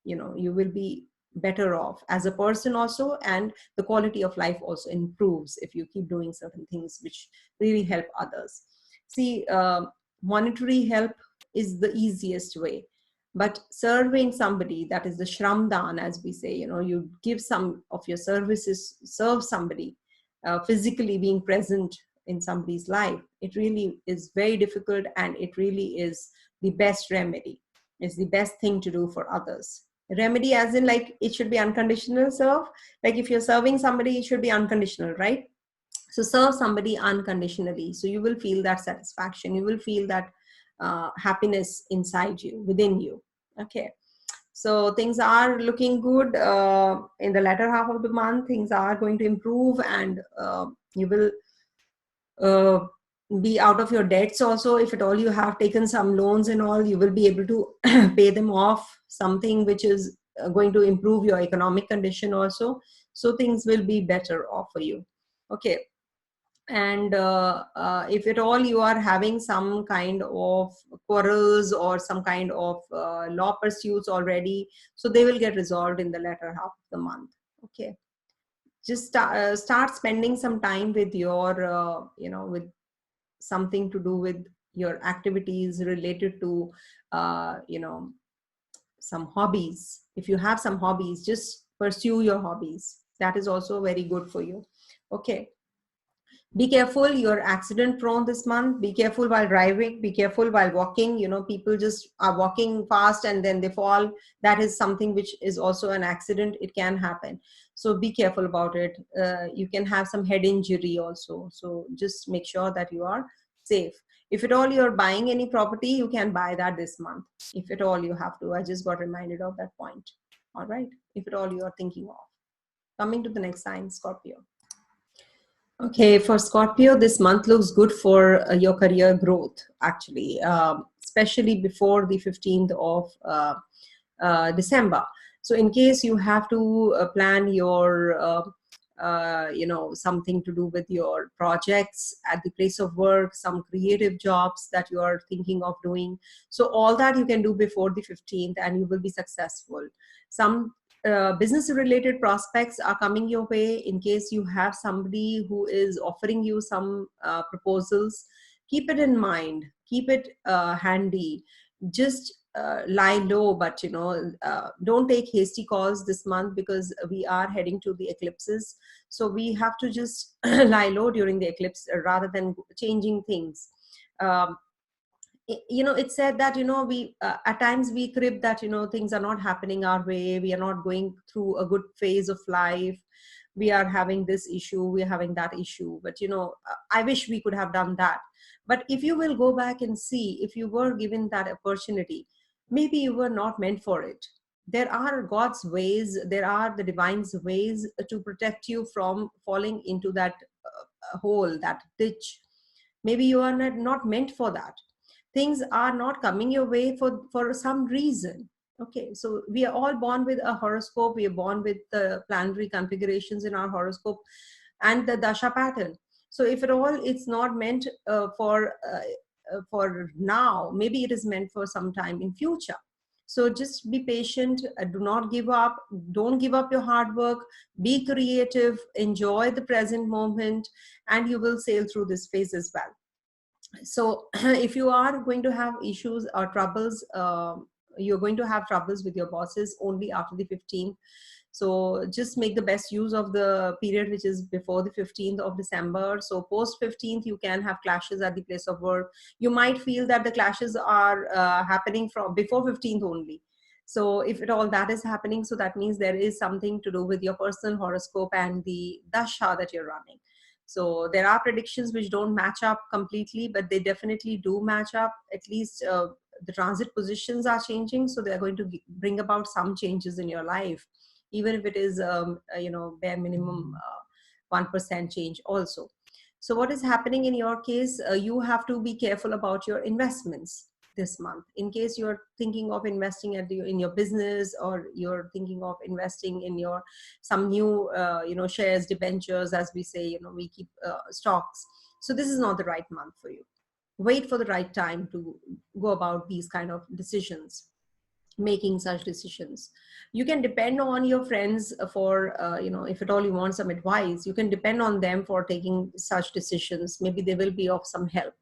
You will be better off as a person also, and the quality of life also improves if you keep doing certain things which really help others. See, monetary help is the easiest way, but serving somebody, that is the shramdan, as we say, you give some of your services, serve somebody, physically being present in somebody's life, it really is very difficult, and it really is the best remedy. It's the best thing to do for others. Remedy as in, like, it should be unconditional serve. Like if you're serving somebody, it should be unconditional, right? So serve somebody unconditionally. So you will feel that satisfaction. You will feel that happiness inside you, within you. Okay. So things are looking good in the latter half of the month. Things are going to improve, and you will uh, be out of your debts also. If at all you have taken some loans and all, you will be able to pay them off, something which is going to improve your economic condition also. So things will be better off for you. Okay. And if at all you are having some kind of quarrels or some kind of law pursuits already, so they will get resolved in the latter half of the month. Okay. Just start spending some time with your with something to do with your activities related to some hobbies. If you have some hobbies, just pursue your hobbies. That is also very good for you. Okay. Be careful, you're accident prone this month. Be careful while driving, be careful while walking. People just are walking fast and then they fall. That is something which is also an accident. It can happen, so be careful about it. You can have some head injury also, so just make sure that you are safe. If at all you're buying any property, you can buy that this month. If at all you have to, I just got reminded of that point. All right. If at all you are thinking of. Coming to the next sign, Scorpio. Okay, for Scorpio, this month looks good for your career growth, actually, especially before the 15th of December. So in case you have to plan your, something to do with your projects at the place of work, some creative jobs that you are thinking of doing. So all that you can do before the 15th and you will be successful. Some business related prospects are coming your way. In case you have somebody who is offering you some proposals, keep it in mind, keep it handy. Just lie low, but don't take hasty calls this month, because we are heading to the eclipses. So we have to just lie low during the eclipse rather than changing things. um, it's said that we at times we crib that things are not happening our way, we are not going through a good phase of life, we are having this issue, we are having that issue, but I wish we could have done that. But if you will go back and see, if you were given that opportunity, maybe you were not meant for it. There are God's ways, there are the divine's ways to protect you from falling into that hole, that ditch. Maybe you are not meant for that. Things are not coming your way for some reason. Okay, so we are all born with a horoscope, we are born with the planetary configurations in our horoscope and the dasha pattern. So if at all it's not meant for now, maybe it is meant for some time in future. So just be patient, do not give up, don't give up your hard work, be creative, enjoy the present moment, and you will sail through this phase as well. So if you are going to have issues or troubles, you're going to have troubles with your bosses only after the 15th. So just make the best use of the period which is before the 15th of December. So post 15th, you can have clashes at the place of work. You might feel that the clashes are happening from before 15th only. So if at all that is happening, so that means there is something to do with your personal horoscope and the dasha that you're running. So there are predictions which don't match up completely, but they definitely do match up. At least the transit positions are changing, so they're going to bring about some changes in your life, even if it is bare minimum 1% change also. So what is happening in your case? You have to be careful about your investments this month. In case you're thinking of investing in your business, or you're thinking of investing in your some new shares, debentures, as we say, we keep stocks. So this is not the right month for you. Wait for the right time to go about these kind of decisions, making such decisions. You can depend on your friends for if at all you want some advice, you can depend on them for taking such decisions. Maybe they will be of some help.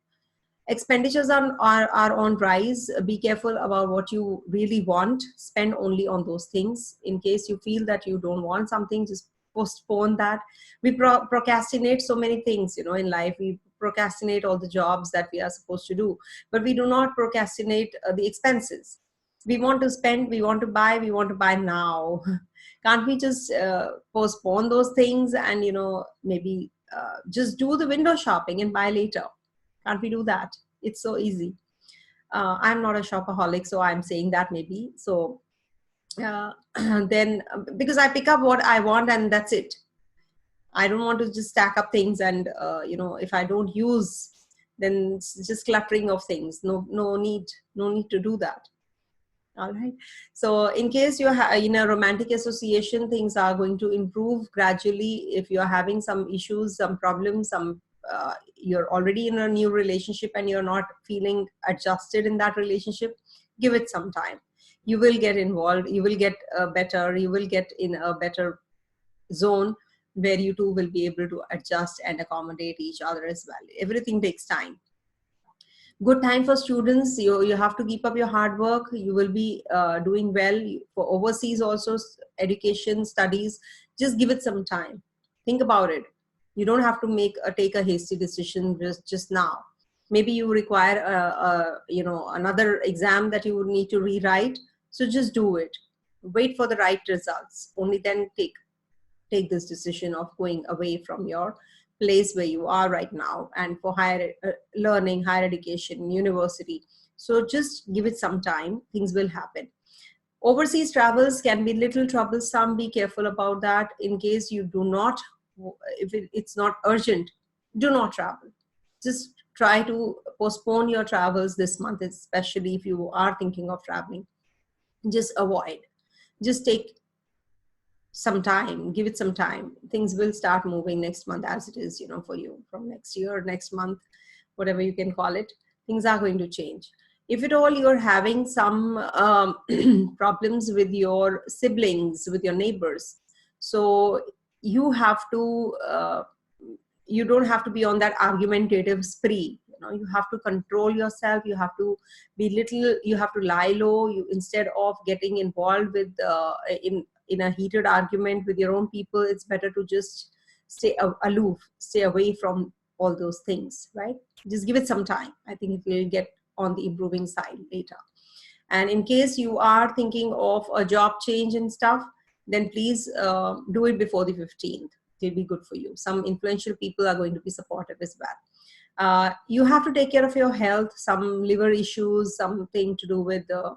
Expenditures are on rise. Be careful about what you really want. Spend only on those things. In case you feel that you don't want something, just postpone that. We procrastinate so many things, in life. We procrastinate all the jobs that we are supposed to do, but we do not procrastinate the expenses. We want to spend, we want to buy now. Can't we just postpone those things and, maybe just do the window shopping and buy later? Can't we do that? It's so easy. I'm not a shopaholic, so I'm saying that maybe. So then because I pick up what I want and that's it. I don't want to just stack up things and, if I don't use, then it's just cluttering of things. No need to do that. All right. So in case you're in a romantic association, things are going to improve gradually. If you're having some issues, some problems, you're already in a new relationship and you're not feeling adjusted in that relationship, give it some time. You will get involved. You will get better. You will get in a better zone where you two will be able to adjust and accommodate each other as well. Everything takes time. Good time for students. You have to keep up your hard work. You will be doing well. For overseas also, education, studies, just give it some time. Think about it. You don't have to take a hasty decision just now. Maybe you require another exam that you would need to rewrite. So just do it. Wait for the right results. Only then take this decision of going away from your place where you are right now and for higher learning, higher education, university. So just give it some time. Things will happen. Overseas travels can be little troublesome. Be careful about that. In case you do not, if it's not urgent, do not travel. Just try to postpone your travels this month, especially if you are thinking of traveling. Just avoid. Just take some time, give it some time. Things will start moving next month as it is, for you from next year, next month, whatever you can call it. Things are going to change. If at all you're having some problems with your siblings, with your neighbors, so you have to, you don't have to be on that argumentative spree. You have to control yourself. You have to you have to lie low. Instead of getting involved with in a heated argument with your own people, it's better to just stay aloof, stay away from all those things, right? Just give it some time. I think it will get on the improving side later. And in case you are thinking of a job change and stuff, then please do it before the 15th. It will be good for you. Some influential people are going to be supportive as well. You have to take care of your health, some liver issues, something to do with the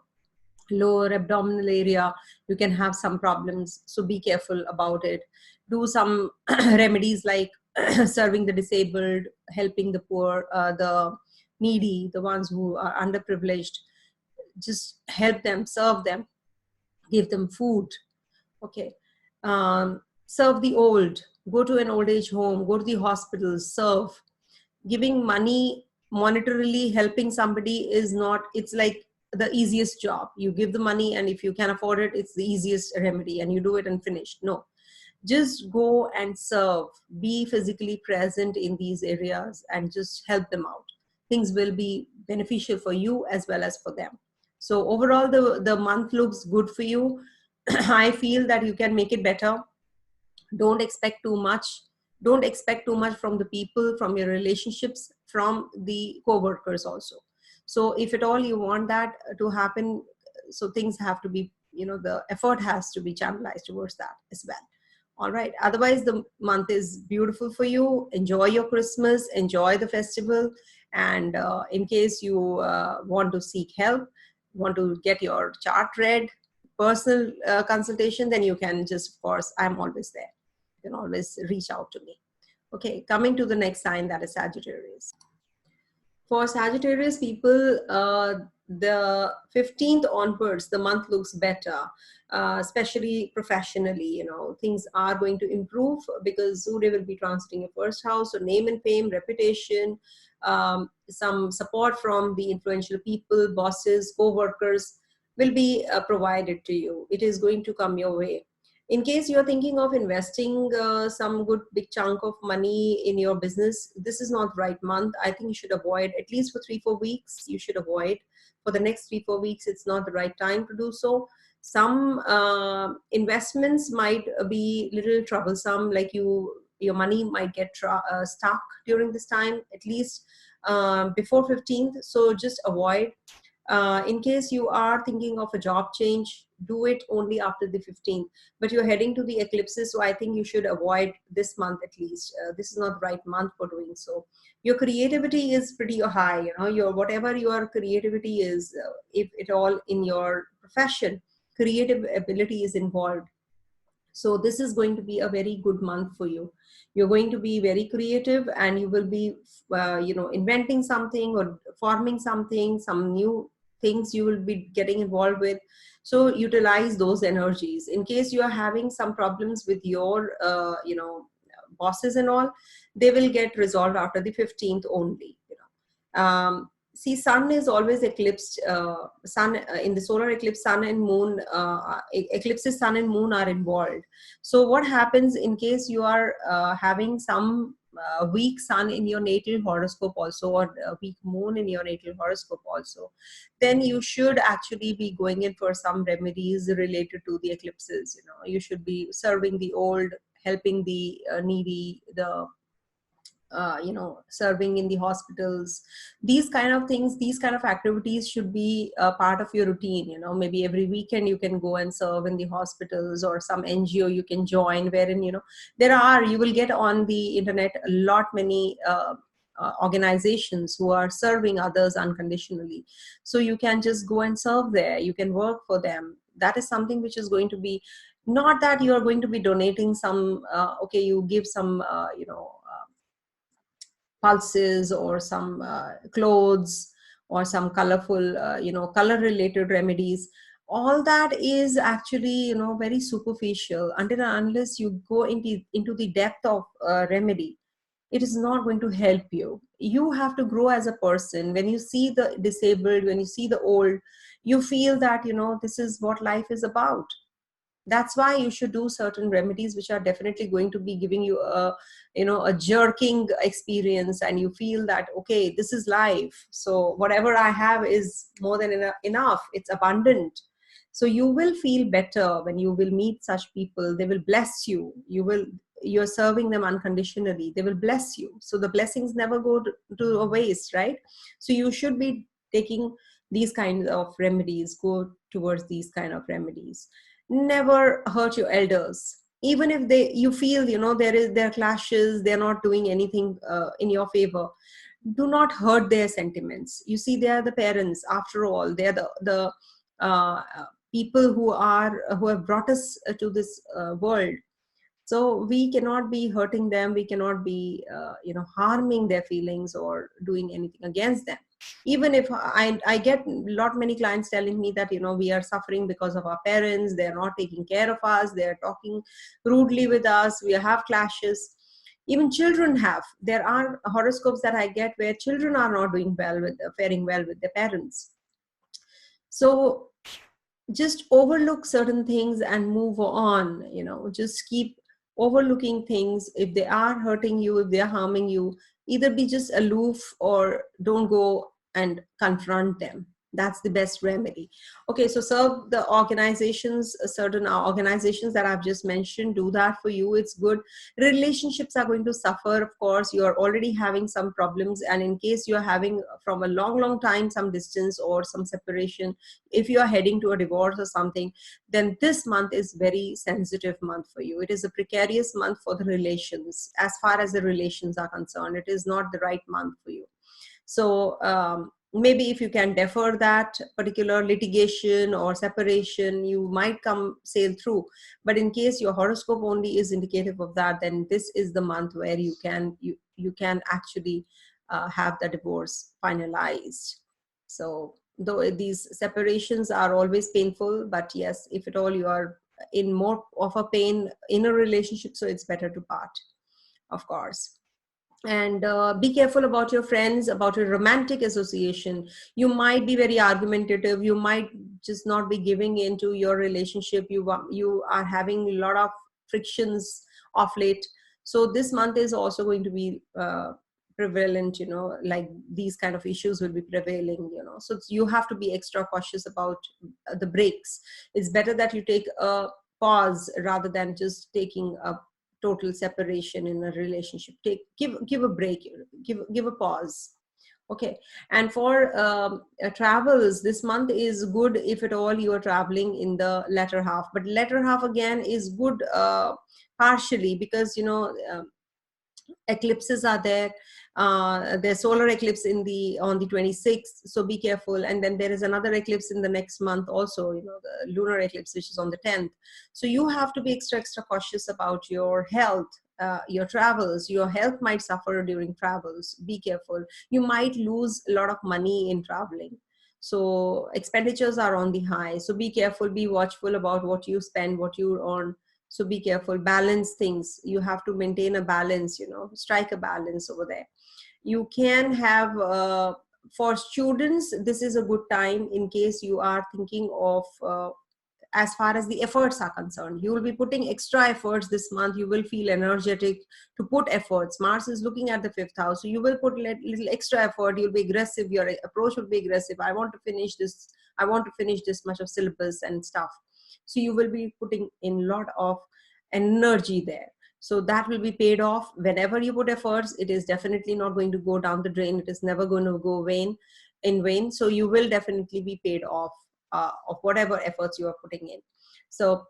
lower abdominal area. You can have some problems, so be careful about it. Do some remedies like serving the disabled, helping the poor, the needy, the ones who are underprivileged. Just help them, serve them, give them food. Okay. Serve the old. Go to an old age home, go to the hospital, serve. Giving money monetarily, helping somebody is not, it's like the easiest job. You give the money, and if you can afford it, it's the easiest remedy, and you do it and finish. No, just go and serve. Be physically present in these areas and just help them out. Things will be beneficial for you as well as for them. So overall, the month looks good for you. I feel that you can make it better. Don't expect too much. Don't expect too much from the people, from your relationships, from the co-workers also. So if at all you want that to happen, so things have to be, the effort has to be channelized towards that as well. All right. Otherwise, the month is beautiful for you. Enjoy your Christmas, enjoy the festival. And in case you want to seek help, want to get your chart read, personal consultation, then you can just, of course, I'm always there. You can always reach out to me. Okay, coming to the next sign, that is Sagittarius. For Sagittarius people, the 15th onwards, the month looks better, especially professionally. Things are going to improve because Surya will be transiting your first house. So name and fame, reputation, some support from the influential people, bosses, co-workers will be provided to you. It is going to come your way. In case you're thinking of investing some good big chunk of money in your business, this is not the right month. I think you should avoid, at least for 3-4 weeks, you should avoid. For the next 3-4 weeks, it's not the right time to do so. Some investments might be a little troublesome, like your money might get stuck during this time, at least before 15th. So just avoid. In case you are thinking of a job change, do it only after the 15th. But you're heading to the eclipses, so I think you should avoid this month at least. This is not the right month for doing so. Your creativity is pretty high, you know, your whatever your creativity is, if at all in your profession, creative ability is involved. So this is going to be a very good month for you. You're going to be very creative, and you will be you know, inventing something or forming something, some new things you will be getting involved with. So utilize those energies. In case you are having some problems with your you know, bosses and all, they will get resolved after the 15th only, you know. See, sun is always eclipsed. Sun in the solar eclipse, sun and moon, eclipses, sun and moon are involved. So what happens in case you are having some weak sun in your natal horoscope also, or weak moon in your natal horoscope also, then you should actually be going in for some remedies related to the eclipses. You know, you should be serving the old, helping the needy, the you know, serving in the hospitals. These kind of things, these kind of activities should be a part of your routine. You know, maybe every weekend you can go and serve in the hospitals, or some NGO you can join, wherein, you know, you will get on the internet a lot many organizations who are serving others unconditionally. So you can just go and serve there, you can work for them. That is something which is going to be, not that you are going to be donating some okay, you give some you know, pulses, or some clothes, or some colorful you know, color related remedies. All that is actually, you know, very superficial. Until and unless you go into the depth of remedy, it is not going to help you. You have to grow as a person. When you see the disabled, when you see the old, you feel that, you know, this is what life is about. That's why you should do certain remedies which are definitely going to be giving you a, you know, a jerking experience, and you feel that, okay, this is life, so whatever I have is more than enough, it's abundant. So you will feel better when you will meet such people. They will bless you. You're serving them unconditionally, they will bless you. So the blessings never go to a waste, right? So you should be taking these kinds of remedies, go towards these kind of remedies. Never hurt your elders, even if you feel, you know, there are clashes, they're not doing anything in your favor. Do not hurt their sentiments. You see, they are the parents after all. They are the uh, people who have brought us to this world. So we cannot be hurting them, we cannot be you know, harming their feelings or doing anything against them. Even if I get a lot many clients telling me that, you know, we are suffering because of our parents, they are not taking care of us, they are talking rudely with us, we have clashes. Even children have, there are horoscopes that I get where children are not doing well with, faring well with their parents. So just overlook certain things and move on. You know, just keep overlooking things. If they are hurting you, if they are harming you, either be just aloof, or don't go and confront them. That's the best remedy. Okay, so serve the organizations, certain organizations that I've just mentioned, do that for you. It's good. Relationships are going to suffer, of course. You're already having some problems, and in case you're having from a long time some distance or some separation, if you are heading to a divorce or something, then this month is very sensitive month for you. It is a precarious month for the relations. As far as the relations are concerned, it is not the right month for you. So maybe if you can defer that particular litigation or separation, you might come sail through. But in case your horoscope only is indicative of that, then this is the month where you can actually have the divorce finalized. So though these separations are always painful, but yes, if at all you are in more of a pain in a relationship, so it's better to part, of course. And be careful about your friends, about your romantic association. You might be very argumentative, you might just not be giving into your relationship, you are having a lot of frictions of late. So this month is also going to be prevalent, you know, like these kind of issues will be prevailing, you know. So you have to be extra cautious about the breaks. It's better that you take a pause rather than just taking a total separation in a relationship. Give a break, give a pause. Okay. And for travels, this month is good if at all you are traveling in the latter half. But latter half again is good partially, because eclipses are there. There's solar eclipse on the 26th, so be careful. And then there is another eclipse in the next month also, the lunar eclipse, which is on the 10th. So you have to be extra cautious about your health, your travels. Your health might suffer during travels. Be careful. You might lose a lot of money in traveling. So expenditures are on the high. So be careful, be watchful about what you spend, what you earn. So be careful, balance things. You have to maintain a balance, strike a balance over there. You can have, for students, this is a good time in case you are thinking of, as far as the efforts are concerned, you will be putting extra efforts this month. You will feel energetic to put efforts. Mars is looking at the 5th house. So you will put a little extra effort. You'll be aggressive. Your approach will be aggressive. I want to finish this. I want to finish this much of syllabus and stuff. So you will be putting in a lot of energy there. So that will be paid off. Whenever you put efforts, it is definitely not going to go down the drain. It is never going to go in vain. So you will definitely be paid off of whatever efforts you are putting in. So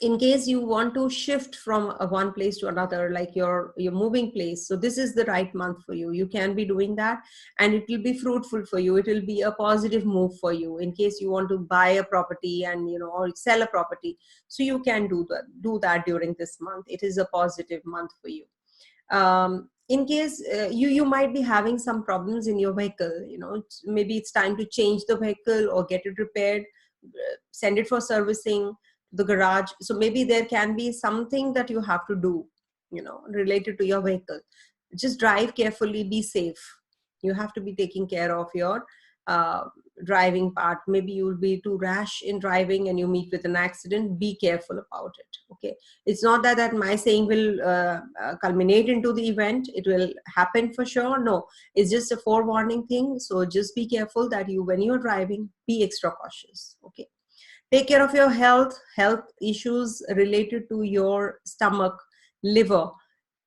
in case you want to shift from one place to another, like you're moving place, so this is the right month for you. You can be doing that, and it will be fruitful for you. It will be a positive move for you in case you want to buy a property and or sell a property. So you can do that during this month. It is a positive month for you. In case you might be having some problems in your vehicle, maybe it's time to change the vehicle or get it repaired, send it for servicing to the garage. So maybe there can be something that you have to do, related to your vehicle. Just drive carefully, be safe. You have to be taking care of your driving part. Maybe you'll be too rash in driving and you meet with an accident. Be careful about it. Okay. It's not that my saying will culminate into the event. It will happen for sure. No, it's just a forewarning thing. So just be careful that when you're driving, be extra cautious. Okay. Take care of your health issues related to your stomach, liver,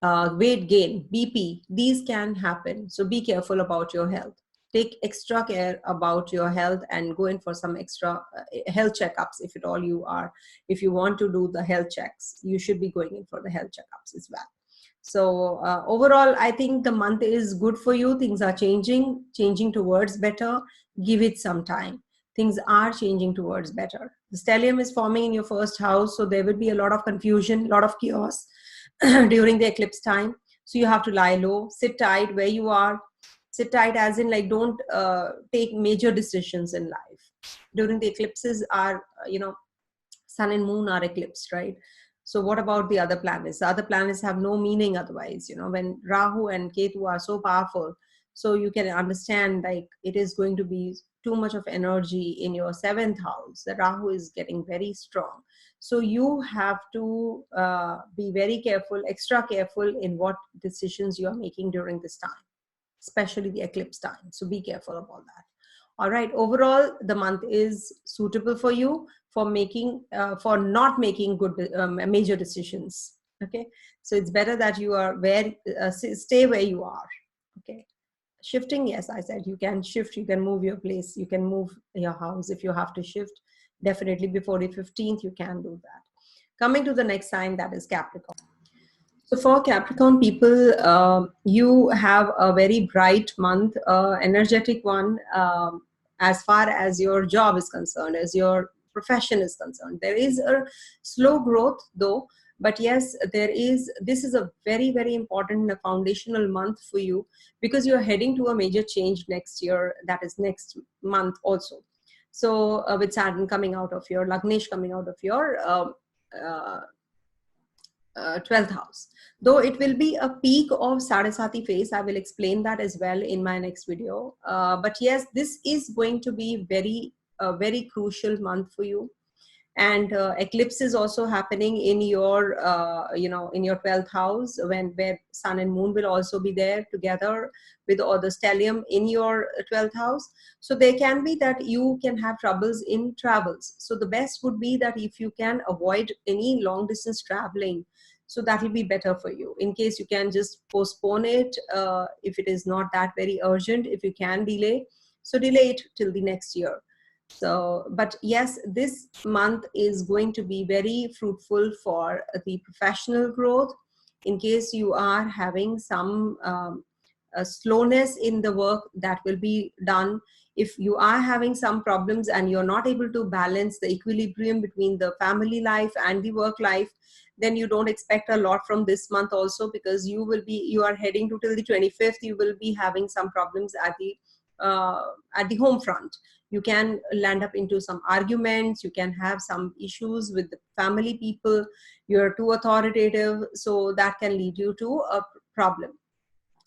weight gain, BP. These can happen. So be careful about your health. Take extra care about your health and go in for some extra health checkups if at all you are. If you want to do the health checks, you should be going in for the health checkups as well. So overall, I think the month is good for you. Things are changing towards better. Give it some time. Things are changing towards better. The stellium is forming in your first house, so there will be a lot of confusion, a lot of chaos during the eclipse time. So you have to lie low, sit tight where you are. Sit tight as in, like, don't take major decisions in life. During the eclipses are, sun and moon are eclipsed, right? So what about the other planets? The other planets have no meaning otherwise, when Rahu and Ketu are so powerful. So you can understand, like, it is going to be too much of energy in your 7th house. The Rahu is getting very strong. So you have to be very careful, extra careful in what decisions you are making during this time, especially the eclipse time. So be careful about that. All right. Overall, the month is suitable for you for not making good major decisions. Okay. So it's better that you are stay where you are. Okay. Shifting, yes, I said you can shift, you can move your place, you can move your house if you have to shift. Definitely before the 15th, you can do that. Coming to the next sign, that is Capricorn. So for Capricorn people, you have a very bright month, energetic one, as far as your job is concerned, as your profession is concerned. There is a slow growth though, but yes, this is a very, very important foundational month for you, because you're heading to a major change next year, that is next month also. So with Saturn coming out of your Lagnesh, coming out of your 12th house, though it will be a peak of Sadasati phase. I will explain that as well in my next video. But yes, this is going to be very crucial month for you. And eclipse is also happening in your in your 12th house, where sun and moon will also be there together with all the stellium in your 12th house. So there can be that you can have troubles in travels. So the best would be that if you can avoid any long distance traveling, So that will be better for you. In case you can just postpone it, if it is not that very urgent, if you can delay, so delay it till the next year. So, but yes, this month is going to be very fruitful for the professional growth. In case you are having some slowness in the work, that will be done. If you are having some problems and you're not able to balance the equilibrium between the family life and the work life, then you don't expect a lot from this month also, because you are heading to till the 25th, you will be having some problems at the home front. You can land up into some arguments, you can have some issues with the family people, you're too authoritative, so that can lead you to a problem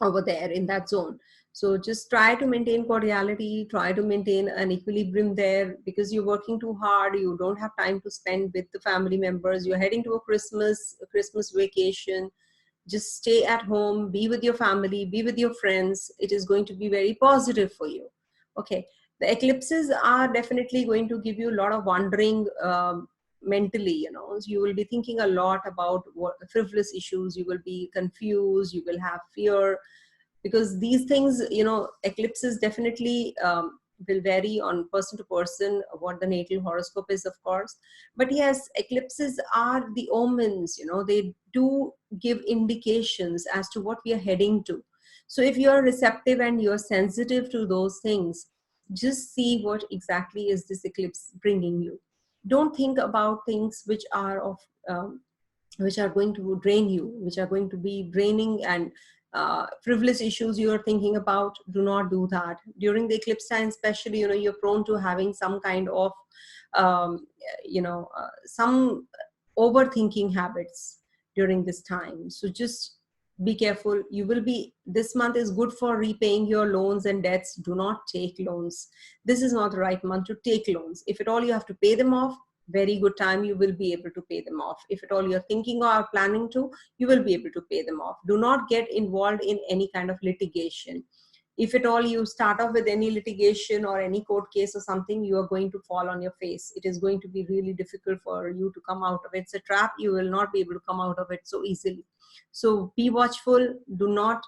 over there in that zone. So just try to maintain cordiality, try to maintain an equilibrium there, because you're working too hard, you don't have time to spend with the family members, you're heading to a Christmas vacation. Just stay at home, be with your family, be with your friends. It is going to be very positive for you. Okay, the eclipses are definitely going to give you a lot of wandering mentally, you know. So you will be thinking a lot about what frivolous issues, you will be confused, you will have fear, because these things, you know, eclipses definitely will vary on person to person what the natal horoscope is, of course. But yes, eclipses are the omens, you know, they do give indications as to what we are heading to. So if you are receptive and you're sensitive to those things, just see what exactly is this eclipse bringing you. Don't think about things which are of which are going to drain you, which are going to be draining, and frivolous issues you are thinking about. Do not do that during the eclipse time, especially. You know, you're prone to having some kind of some overthinking habits during this time. So just be careful. You will be, this month is good for repaying your loans and debts. Do not take loans. This is not the right month to take loans. If at all you have to pay them off, very good time, you will be able to pay them off. If at all you're thinking or are planning to, you will be able to pay them off. Do not get involved in any kind of litigation. If at all you start off with any litigation or any court case or something, you are going to fall on your face. It is going to be really difficult for you to come out of it. It's a trap. You will not be able to come out of it so easily. So be watchful. Do not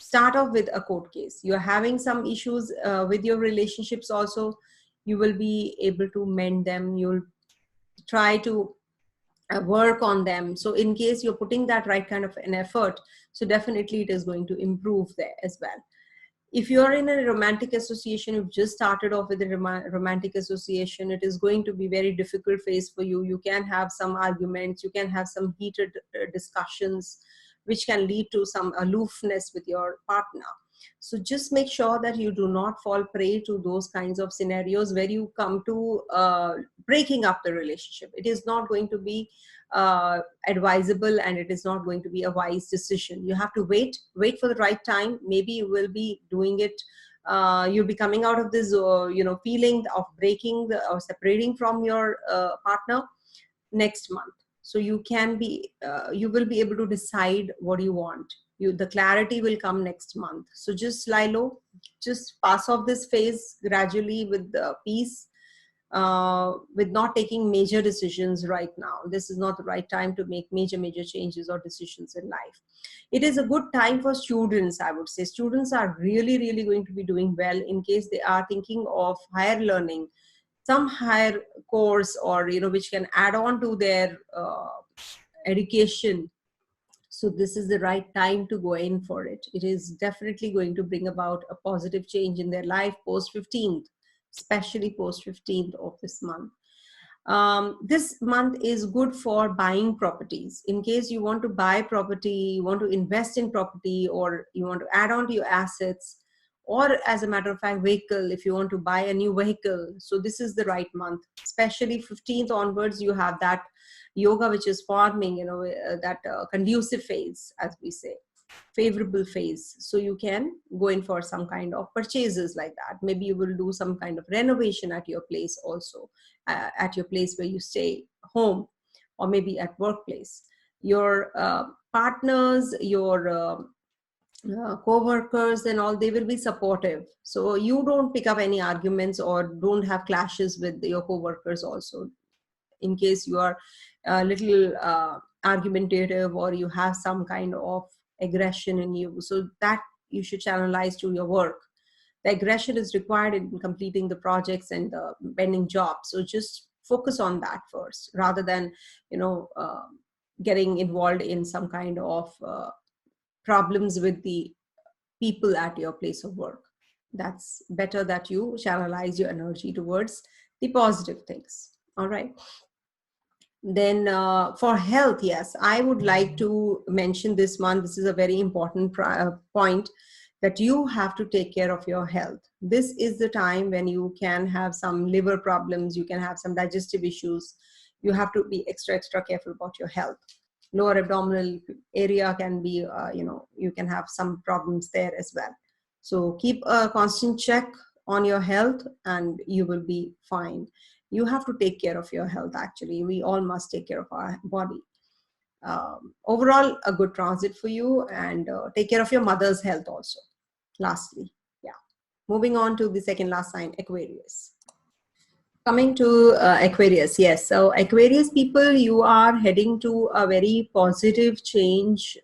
start off with a court case. You're having some issues with your relationships also. You will be able to mend them. You'll try to work on them. So in case you're putting that right kind of an effort, so definitely it is going to improve there as well. If you're in a romantic association, you've just started off with a romantic association, it is going to be very difficult phase for you. You can have some arguments, you can have some heated discussions, which can lead to some aloofness with your partner. So just make sure that you do not fall prey to those kinds of scenarios where you come to breaking up the relationship. It is not going to be advisable, and it is not going to be a wise decision. You have to wait for the right time. Maybe you will be doing it, you'll be coming out of this feeling of breaking or separating from your partner next month. So you can be you will be able to decide what you want. The clarity will come next month. So just lie low, just pass off this phase gradually with peace, with not taking major decisions right now. This is not the right time to make major changes or decisions in life. It is a good time for students, I would say. Students are really going to be doing well in case they are thinking of higher learning, some higher course, or which can add on to their education. So this is the right time to go in for it. It is definitely going to bring about a positive change in their life post 15th, especially post 15th of this month. This month is good for buying properties. In case you want to buy property, you want to invest in property, or you want to add on to your assets, or as a matter of fact, vehicle, if you want to buy a new vehicle. So this is the right month, especially 15th onwards. You have that yoga which is forming, that conducive phase, as we say, favorable phase. So you can go in for some kind of purchases like that. Maybe you will do some kind of renovation at your place also, at your place where you stay home, or maybe at workplace. Your partners, your co-workers and all, they will be supportive. So you don't pick up any arguments or don't have clashes with your co-workers also. In case you are a little argumentative, or you have some kind of aggression in you. So that you should channelize to your work. The aggression is required in completing the projects and the pending jobs. So just focus on that first, rather than, getting involved in some kind of problems with the people at your place of work. That's better that you channelize your energy towards the positive things. All right. Then for health, yes, I would like to mention this one. This is a very important point, that you have to take care of your health. This is the time when you can have some liver problems, you can have some digestive issues. You have to be extra careful about your health. Lower abdominal area can be, you can have some problems there as well. So keep a constant check on your health and you will be fine. You have to take care of your health. Actually, we all must take care of our body. Overall, a good transit for you, and take care of your mother's health also. Lastly, yeah. Moving on to the second last sign, Aquarius. Coming to Aquarius, yes. So Aquarius people, you are heading to a very positive change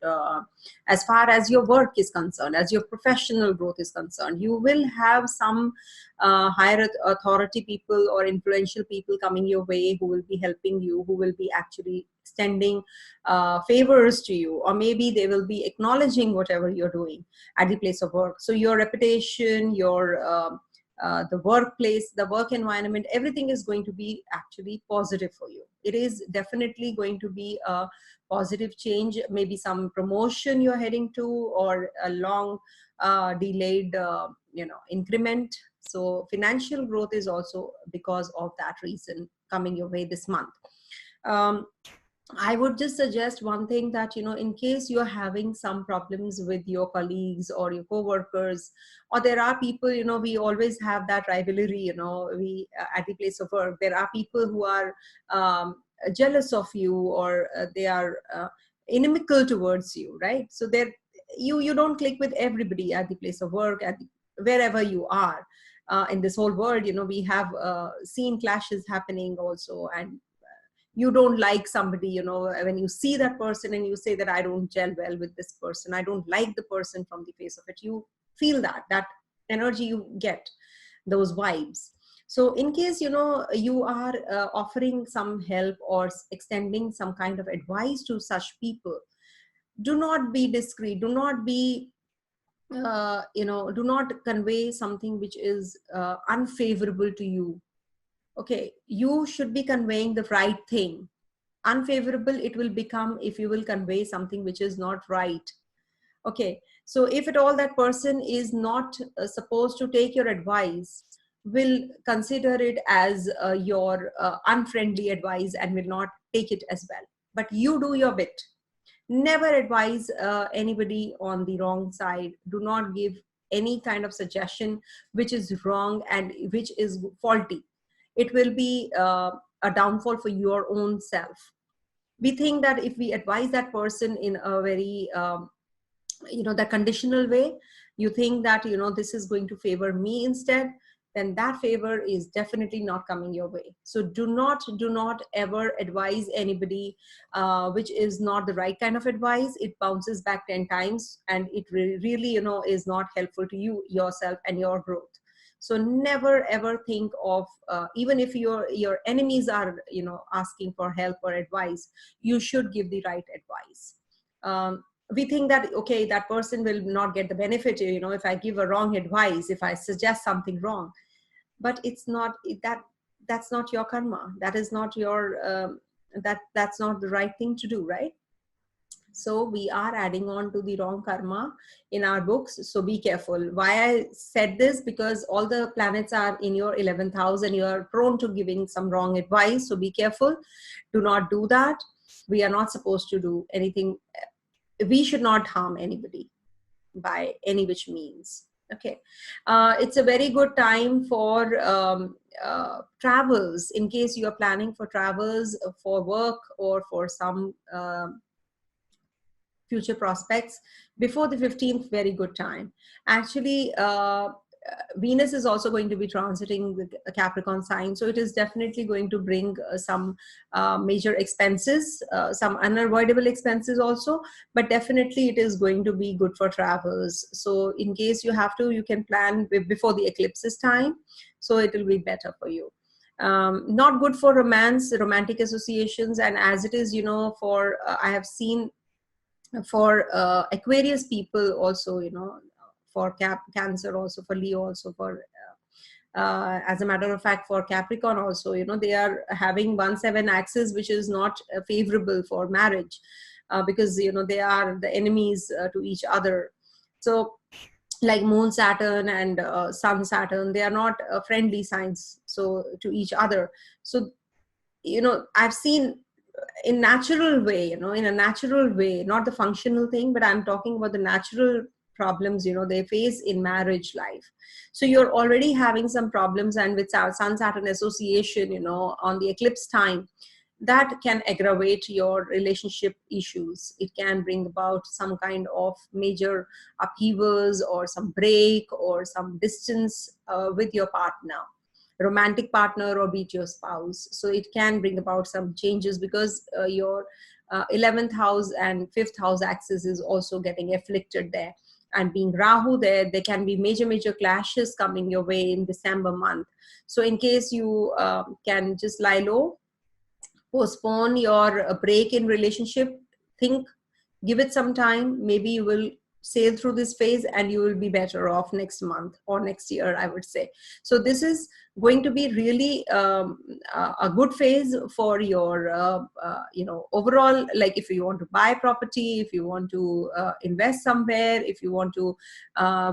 as far as your work is concerned, as your professional growth is concerned. You will have some higher authority people or influential people coming your way who will be helping you, who will be actually extending favors to you, or maybe they will be acknowledging whatever you're doing at the place of work. So your reputation, your the workplace, the work environment, everything is going to be actually positive for you. It is definitely going to be a positive change, maybe some promotion you're heading to, or a long delayed increment. So financial growth is also because of that reason coming your way this month. I would just suggest one thing, that, in case you're having some problems with your colleagues or your co-workers, or there are people, we always have that rivalry, we at the place of work, there are people who are jealous of you, or they are inimical towards you, right? So you don't click with everybody at the place of work, wherever you are in this whole world. We have seen clashes happening also, and you don't like somebody, when you see that person and you say that I don't gel well with this person, I don't like the person from the face of it, you feel that energy, you get those vibes. So in case, you are offering some help or extending some kind of advice to such people, do not be discreet, do not be do not convey something which is unfavorable to you. Okay, you should be conveying the right thing. Unfavorable it will become if you will convey something which is not right. Okay, so if at all that person is not supposed to take your advice, will consider it as your unfriendly advice and will not take it as well. But you do your bit. Never advise anybody on the wrong side. Do not give any kind of suggestion which is wrong and which is faulty. It will be a downfall for your own self. We think that if we advise that person in a very the conditional way, you think that this is going to favor me instead, then that favor is definitely not coming your way. So do not ever advise anybody which is not the right kind of advice. It bounces back 10 times, and it really is not helpful to you yourself and your growth. So never ever think of even if your enemies are asking for help or advice, you should give the right advice. We think that, okay, that person will not get the benefit if I give a wrong advice, if I suggest something wrong. But it's not that's not your karma. That is not your that's not the right thing to do, right? So we are adding on to the wrong karma in our books. So be careful. Why I said this? Because all the planets are in your 11th house and you are prone to giving some wrong advice. So be careful. Do not do that. We are not supposed to do anything. We should not harm anybody by any which means. Okay. It's a very good time for travels. In case you are planning for travels for work or for some future prospects, before the 15th, very good time. Actually, Venus is also going to be transiting the Capricorn sign. So it is definitely going to bring some major expenses, some unavoidable expenses also, but definitely it is going to be good for travels. So in case you have to, you can plan before the eclipses time. So it will be better for you. Not good for romance, romantic associations. And as it is, for, I have seen for Aquarius people also, for Cancer also, for Leo also, for as a matter of fact, for Capricorn also, they are having 1-7 axis, which is not favorable for marriage, because, they are the enemies to each other. So like Moon Saturn and Sun Saturn, they are not friendly signs so to each other. So, I've seen in natural way, in a natural way, not the functional thing, but I'm talking about the natural problems, they face in marriage life. So you're already having some problems, and with our Sun Saturn association, on the eclipse time, that can aggravate your relationship issues. It can bring about some kind of major upheavals or some break or some distance with your partner, romantic partner, or be it your spouse. So it can bring about some changes because your 11th house and 5th house axis is also getting afflicted there. And being Rahu there can be major clashes coming your way in December month. So in case you can just lie low, postpone your break in relationship, think, give it some time, maybe you will sail through this phase and you will be better off next month or next year, I would say. So this is going to be really a good phase for your overall, like if you want to buy property, if you want to invest somewhere, if you want to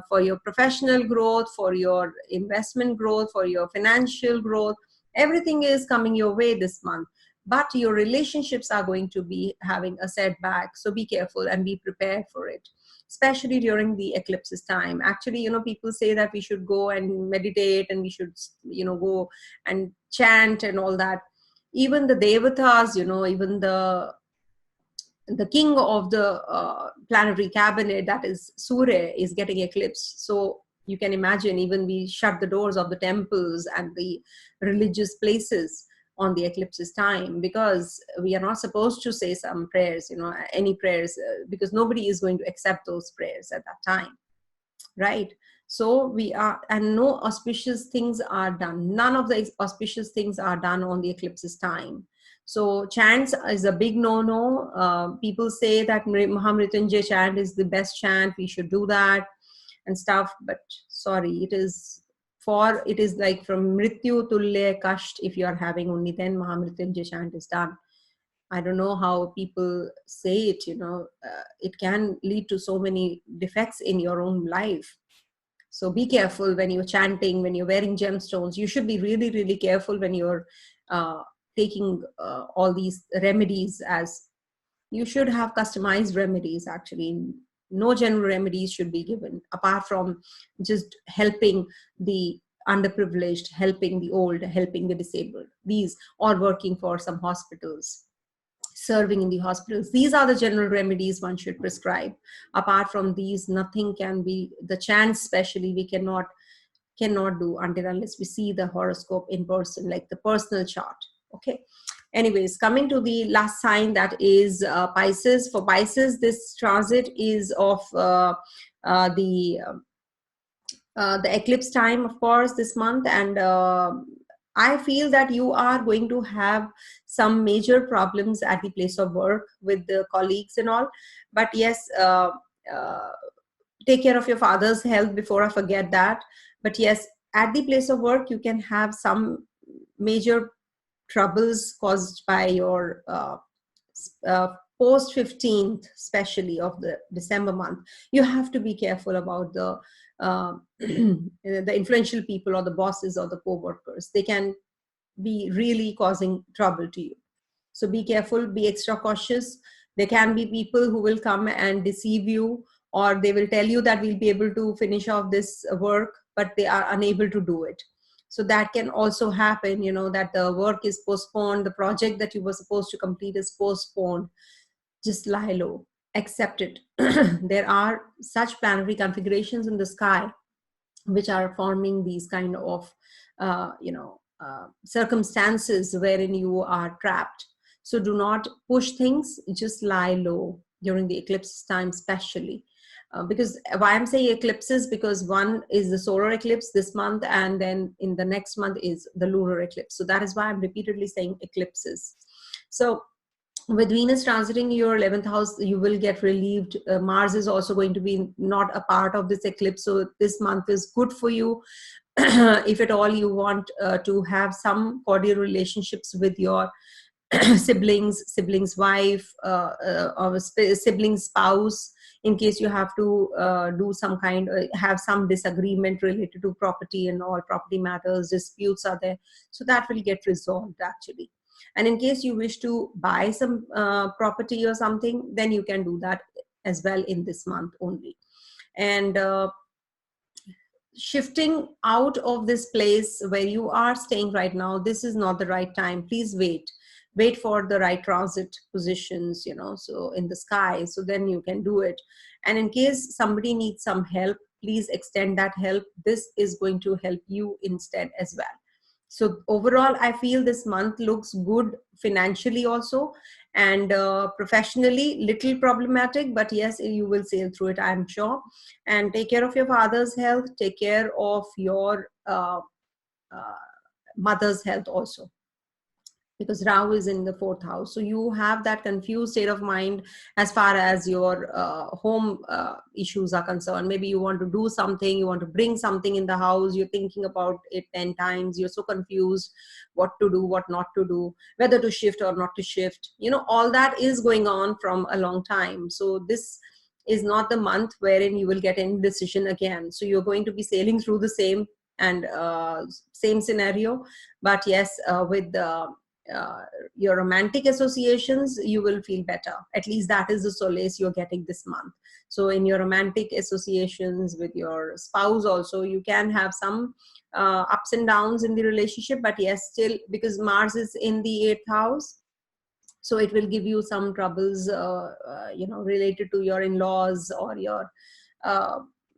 for your professional growth, for your investment growth, for your financial growth, everything is coming your way this month. But your relationships are going to be having a setback. So be careful and be prepared for it, especially during the eclipses time. Actually, people say that we should go and meditate and we should, go and chant and all that. Even the devatas, even the king of the planetary cabinet, that is Surya, is getting eclipsed. So you can imagine, even we shut the doors of the temples and the religious places on the eclipses time, because we are not supposed to say some prayers, any prayers, because nobody is going to accept those prayers at that time, right? So we are, and no auspicious things are done. None of the auspicious things are done on the eclipses time. So chants is a big no-no. People say that Mahamrityunjay chant is the best chant, we should do that and stuff, but sorry, it is like from Mrityu Tulya Kasht. If you are having, only then Mahamrityunjay chant is done. I don't know how people say it, it can lead to so many defects in your own life. So be careful when you're chanting, when you're wearing gemstones. You should be really careful when you're taking all these remedies, as you should have customized remedies. Actually, no general remedies should be given apart from just helping the underprivileged, helping the old, helping the disabled. These, or working for some hospitals, serving in the hospitals. These are the general remedies one should prescribe. Apart from these, nothing can be. The chants especially, we cannot do until unless we see the horoscope in person, like the personal chart. Okay. Anyways, coming to the last sign, that is Pisces. For Pisces, this transit is of the eclipse time, of course, this month. And I feel that you are going to have some major problems at the place of work with the colleagues and all. But yes, take care of your father's health before I forget that. But yes, at the place of work, you can have some major troubles caused by your post 15th, especially of the December month. You have to be careful about the influential people or the bosses or the co-workers. They can be really causing trouble to you. So be careful, be extra cautious. There can be people who will come and deceive you, or they will tell you that we'll be able to finish off this work, but they are unable to do it. So that can also happen, that the work is postponed, the project that you were supposed to complete is postponed. Just lie low, accept it. There are such planetary configurations in the sky which are forming these kind of circumstances wherein you are trapped. So do not push things, just lie low during the eclipse time, especially. Because why I'm saying eclipses, because one is the solar eclipse this month, and then in the next month is the lunar eclipse. So that is why I'm repeatedly saying eclipses. So with Venus transiting your 11th house, you will get relieved. Mars is also going to be not a part of this eclipse. So this month is good for you. If at all you want to have some cordial relationships with your siblings wife, or sibling spouse, in case you have to do some kind, have some disagreement related to property and all property matters, disputes are there, so that will get resolved actually. And in case you wish to buy some property or something, then you can do that as well in this month only. And shifting out of this place where you are staying right now, this is not the right time. Please wait for the right transit positions, so in the sky, so then you can do it. And in case somebody needs some help, please extend that help. This is going to help you instead as well. So overall, I feel this month looks good financially also, and professionally little problematic, but yes, you will sail through it, I'm sure. And take care of your father's health, take care of your mother's health also, because Rahu is in the 4th house. So you have that confused state of mind as far as your home issues are concerned. Maybe you want to do something, you want to bring something in the house, you're thinking about it 10 times, you're so confused what to do, what not to do, whether to shift or not to shift. All that is going on from a long time. So this is not the month wherein you will get any decision again. So you're going to be sailing through the same and same scenario. But yes, with your romantic associations, you will feel better. At least that is the solace you're getting this month. So in your romantic associations with your spouse also, you can have some ups and downs in the relationship, but yes, still, because Mars is in the 8th house, so it will give you some troubles related to your in-laws or your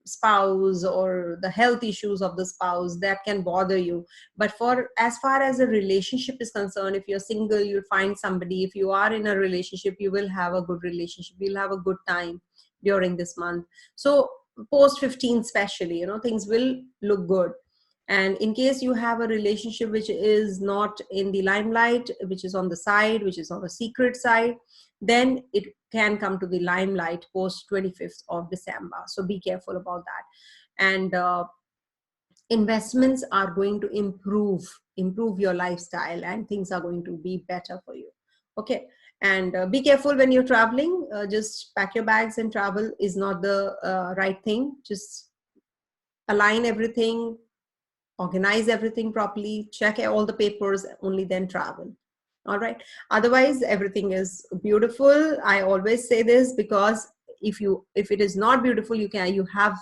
spouse, or the health issues of the spouse that can bother you. But for as far as a relationship is concerned, if you're single, you'll find somebody. If you are in a relationship, you will have a good relationship, you'll have a good time during this month. So post 15 especially, things will look good. And in case you have a relationship which is not in the limelight, which is on the side, which is on the secret side, then it can come to the limelight post 25th of December. So be careful about that. And investments are going to improve your lifestyle, and things are going to be better for you. Okay. And be careful when you're traveling. Just pack your bags and travel is not the right thing. Just align everything, organize everything properly, check all the papers, only then travel. All right. Otherwise, everything is beautiful. I always say this because if it is not beautiful, you have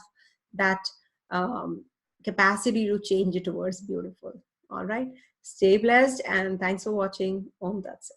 that capacity to change it towards beautiful. All right. Stay blessed, and thanks for watching. Om Tat Sat.